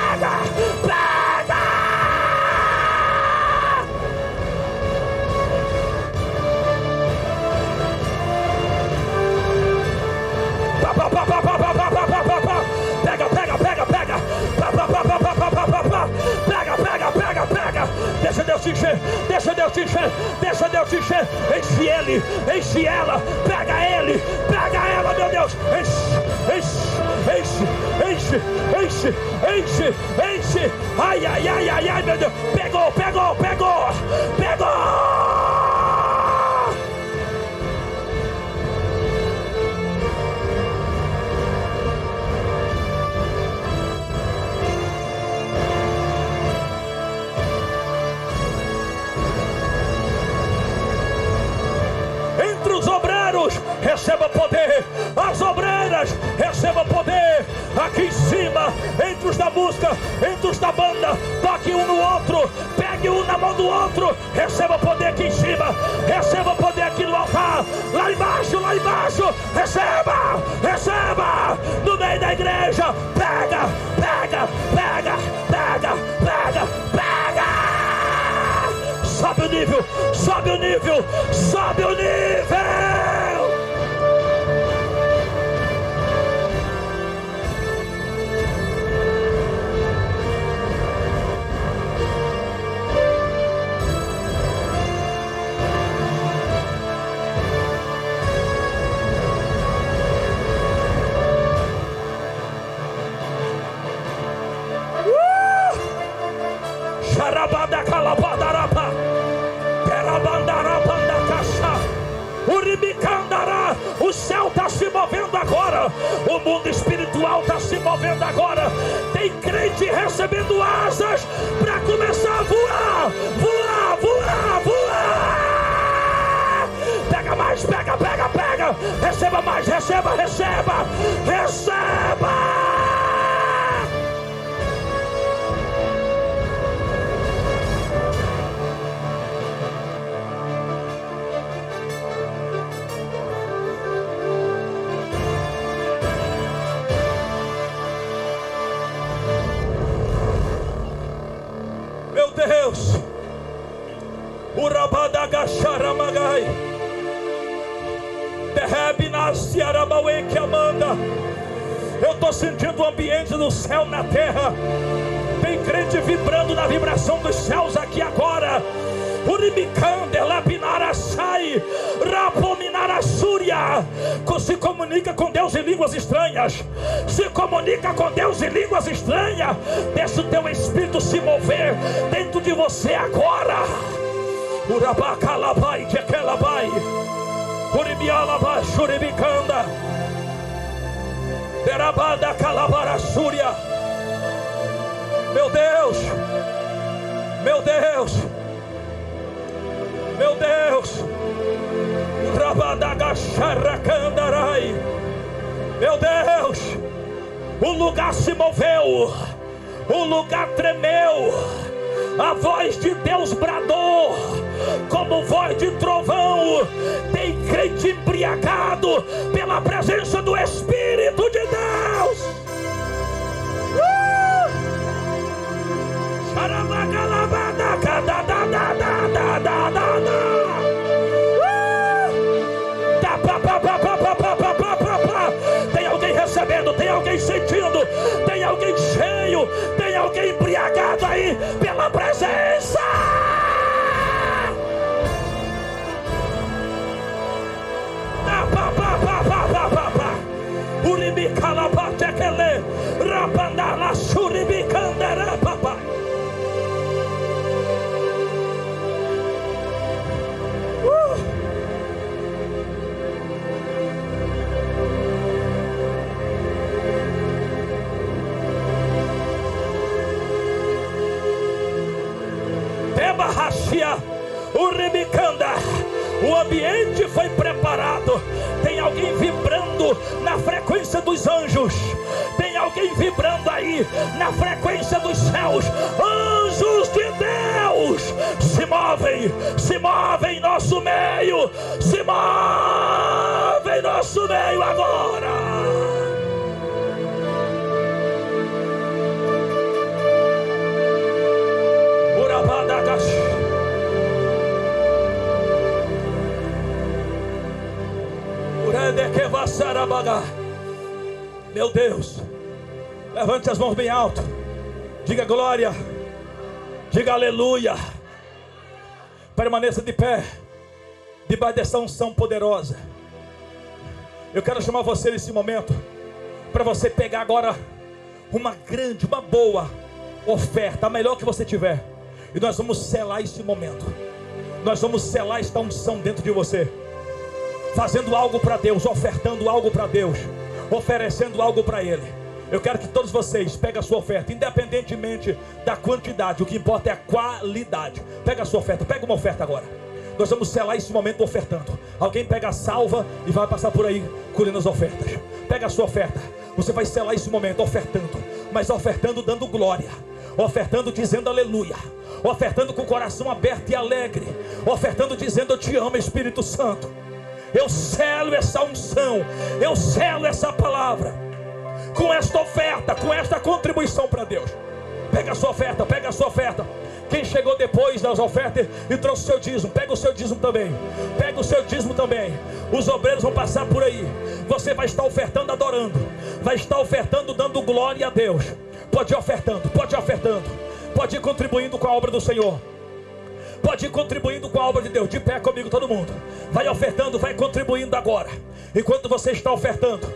Pega, pega, pega, pega. Pega, pega. Deixa Deus te encher, deixa Deus te encher, deixa Deus te encher. Enche ele, enche ela. Pega ela, meu Deus. Enche. Ai, meu Deus. Pegou. Entre os obreiros, receba poder. As obreiras, receba poder. Aqui em cima, entre os da música, entre os da banda, toque um no outro, pegue um na mão do outro. Receba poder aqui em cima, receba poder aqui no altar. Lá embaixo, receba. No meio da igreja, pega. Sobe o nível. Xarabada calabadarapa, perabandarabanda caça, uribicandará. O céu está se movendo agora, o mundo espiritual está se movendo agora. Tem crente recebendo asas para começar a voar. Pega mais, pega. Receba mais, receba. Meu Deus, Urabadagasharamagai, Derrebinasiarabauê que amanda. Eu estou sentindo o ambiente do céu na terra. Tem crente vibrando na vibração dos céus aqui agora. Urimicandelapinarasai, Rapominarasúria. Se comunica com Deus em línguas estranhas. Se comunica com Deus em línguas estranhas. Deixa o teu espírito se mover dentro de você agora. Urabacalabai, Jequelabai, Uribialabai, Shuribicanda, Derabada Calabarassúria. Meu Deus, meu Deus, meu Deus, Rabadagacharracandarai. Meu Deus, o lugar se moveu, o lugar tremeu, a voz de Deus bradou, como voz de trovão. Tem crente embriagado pela presença do Espírito de Deus. Tem alguém recebendo, tem alguém sentindo, tem alguém cheio, tem alguém embriagado aí pela presença. Uribicalabatekele, Rapandala Suribicandera, papai. O ambiente foi preparado. Tem alguém vibrando na frequência dos anjos. Tem alguém vibrando aí na frequência dos céus. Anjos de Deus se movem em nosso meio. Se movem em nosso meio agora. Meu Deus, levante as mãos bem alto, diga glória, diga aleluia, permaneça de pé, debaixo dessa unção poderosa. Eu quero chamar você nesse momento, para você pegar agora uma grande, uma boa oferta, a melhor que você tiver, e nós vamos selar esse momento, nós vamos selar esta unção dentro de você, fazendo algo para Deus, ofertando algo para Deus, oferecendo algo para Ele. Eu quero que todos vocês peguem a sua oferta, independentemente da quantidade, o que importa é a qualidade. Pega a sua oferta, pega uma oferta agora. Nós vamos selar esse momento ofertando. Alguém pega a salva e vai passar por aí colhendo as ofertas. Pega a sua oferta, você vai selar esse momento ofertando, mas ofertando dando glória, ofertando dizendo aleluia, ofertando com o coração aberto e alegre, ofertando dizendo eu te amo, Espírito Santo. Eu selo essa unção, eu selo essa palavra com esta oferta, com esta contribuição para Deus. Pega a sua oferta, pega a sua oferta. Quem chegou depois das ofertas e trouxe o seu dízimo, pega o seu dízimo também. Pega o seu dízimo também. Os obreiros vão passar por aí. Você vai estar ofertando, adorando. Vai estar ofertando, dando glória a Deus. Pode ir ofertando, pode ir ofertando. Pode ir contribuindo com a obra do Senhor. Pode ir contribuindo com a obra de Deus. De pé comigo todo mundo. Vai ofertando, vai contribuindo agora. Enquanto você está ofertando,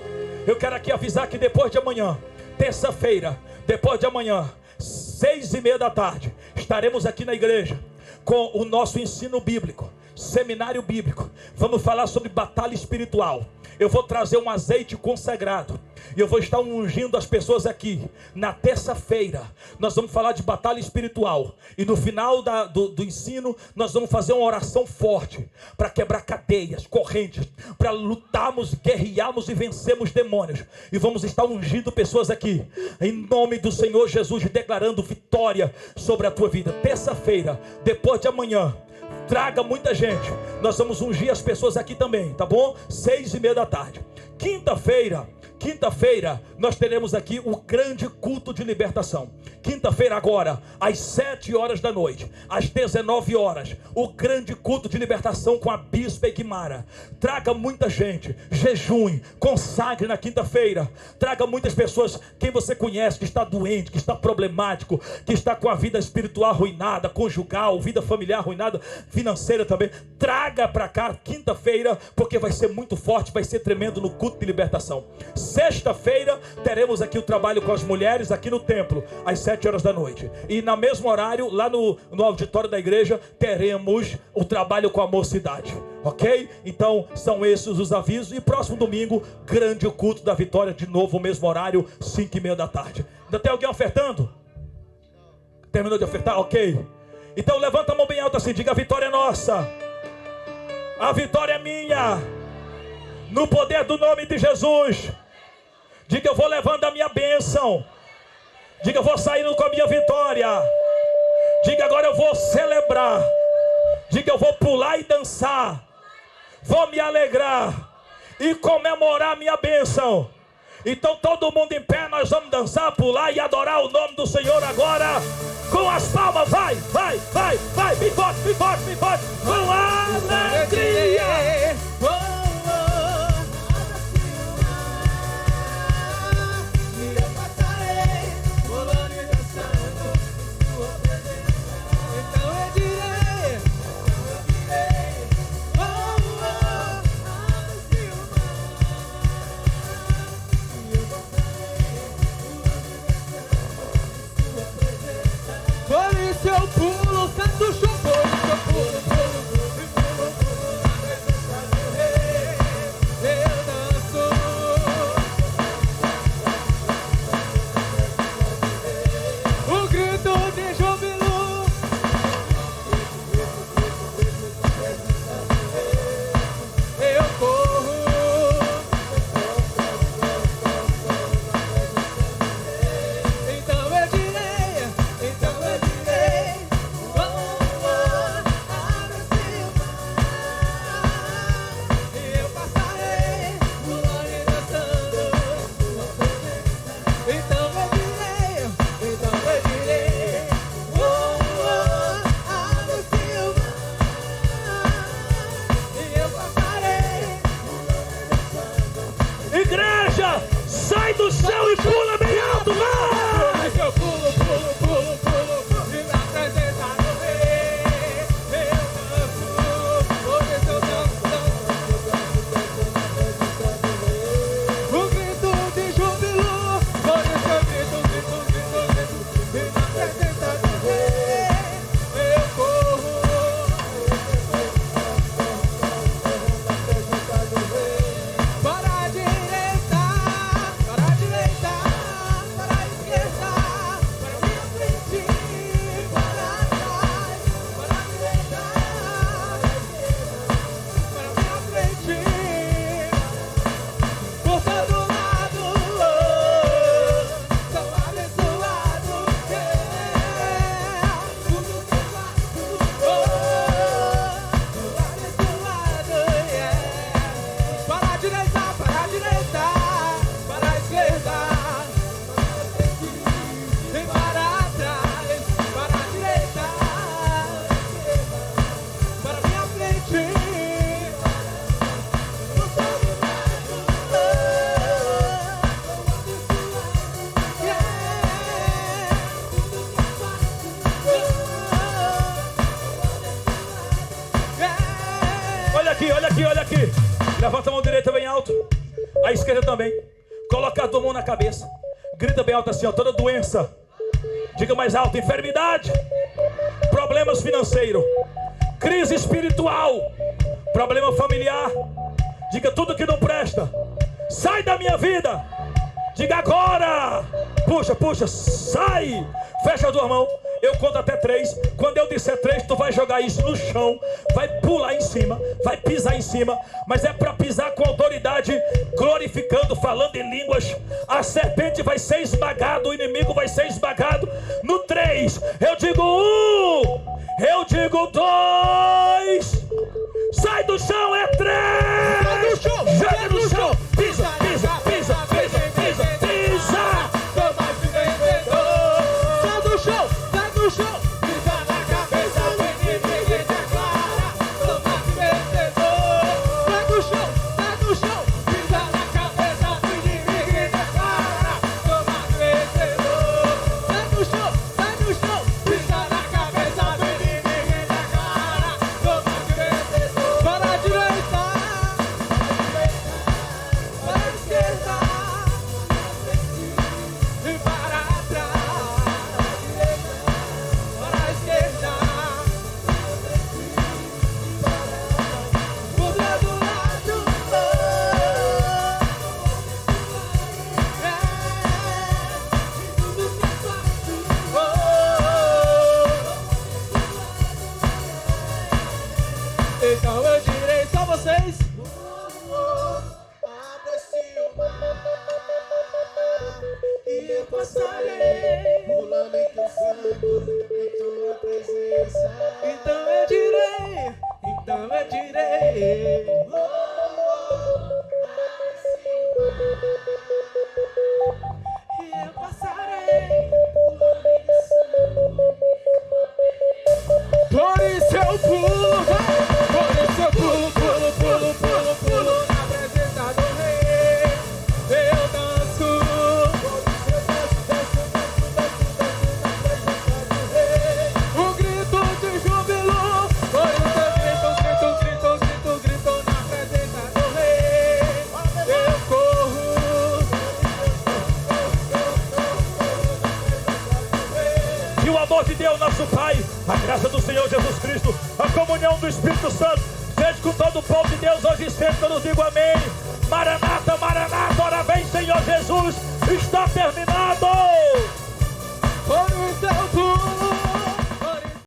eu quero aqui avisar que depois de amanhã, terça-feira, depois de amanhã, 6:30 da tarde, estaremos aqui na igreja com o nosso ensino bíblico, seminário bíblico. Vamos falar sobre batalha espiritual. Eu vou trazer um azeite consagrado e eu vou estar ungindo as pessoas aqui. Na terça-feira nós vamos falar de batalha espiritual, e no final do ensino nós vamos fazer uma oração forte para quebrar cadeias, correntes, para lutarmos, guerrearmos e vencermos demônios. E vamos estar ungindo pessoas aqui em nome do Senhor Jesus, declarando vitória sobre a tua vida. Terça-feira, depois de amanhã, traga muita gente. Nós vamos ungir as pessoas aqui também, tá bom? 6:30 da tarde. Quinta-feira, nós teremos aqui o grande culto de libertação. Quinta-feira agora, às 7 horas da noite, às 19 horas, o grande culto de libertação com a Bispa Eguimara. Traga muita gente, jejum, consagre na quinta-feira. Traga muitas pessoas, quem você conhece, que está doente, que está problemático, que está com a vida espiritual arruinada, conjugal, vida familiar arruinada, financeira também. Traga para cá quinta-feira, porque vai ser muito forte, vai ser tremendo no culto de libertação. Sexta-feira teremos aqui o trabalho com as mulheres aqui no templo, às 7 7 horas da noite. E no mesmo horário, lá no auditório da igreja, teremos o trabalho com a mocidade. Ok? Então, são esses os avisos. E próximo domingo, grande culto da Vitória, de novo, o mesmo horário, 5:30 da tarde. Ainda tem alguém ofertando? Terminou de ofertar? Ok. Então, levanta a mão bem alta assim, diga: a vitória é nossa. A vitória é minha. No poder do nome de Jesus. Diga: eu vou levando a minha bênção. Diga: eu vou saindo com a minha vitória. Diga: agora eu vou celebrar. Diga: eu vou pular e dançar. Vou me alegrar e comemorar a minha bênção. Então todo mundo em pé, nós vamos dançar, pular e adorar o nome do Senhor agora. Com as palmas, vai, vai, vai, vai. Bem forte, bem forte, bem forte. Com alegria. Eu pulo, santo chão, eu pulo, eu danço. O grito de júbilo, eu corro. Então eu direi. Igreja, sai do céu e pula bem alto, vai! Eu pulo, pulo, pulo, pulo, e na presença do rei, eu danço, por isso eu danço. O grito de júbilo, por isso eu grito, e na presença do rei, eu corro. Para a direita, para a direita, para a esquerda, para minha frente, para trás, para a direita, para minha frente, por todo lado, sou abençoado, tudo que faço, sou abençoado, Para a direita, para a direita, para a esquerda, e para trás, para a direita, para minha frente, por todo lado, Olha aqui, olha aqui, olha aqui. Levanta a mão direita bem alto. A esquerda também. Coloca a tua mão na cabeça. Grita bem alto assim, ó. Toda doença. Diga mais alto. Enfermidade. Problemas financeiros. Crise espiritual. Problema familiar. Diga: tudo que não presta, sai da minha vida. Diga agora. Puxa, puxa, sai. Fecha a tua mão. Eu conto até 3. Quando eu disser 3, tu vai jogar isso no chão, vai pular em cima, vai pisar em cima. Mas é para pisar com autoridade, glorificando, falando em línguas. A serpente vai ser esmagada, o inimigo vai ser esmagado. No 3, eu digo 1, eu digo 2. Sai do chão, é 3. sai do chão, Joga no chão, pisa, pisa, pisa, pisa, pisa, pisa. sou mais que vencedor. Sai do chão, pisa na cabeça do inimigo e declara, sou mais que vencedor. Sai do chão, pisa na cabeça do inimigo e declara, sou mais que vencedor. Sai do chão, pisa na cabeça do inimigo e declara, sou mais que Então eu direi, só vocês. Abre-se o mar E eu passarei. pulando e dançando em tua presença. Então eu direi. Então eu direi. Abre-se o mar E eu passarei. pulando e dançando. Por isso eu pulo, vai! Por isso eu pulo, pulo, pulo, pulo, pulo na presença do rei. Eu danço. Um grito de júbilo. Por isso eu grito na presença do rei. Eu corro. Que o amor de Deus, nosso Pai, a graça do Senhor Jesus Cristo, a comunhão do Espírito Santo, seja com todo o povo de Deus hoje e sempre. Eu digo amém. Maranata, Maranata, ora vem, Senhor Jesus, está terminado. Por isso eu pulo.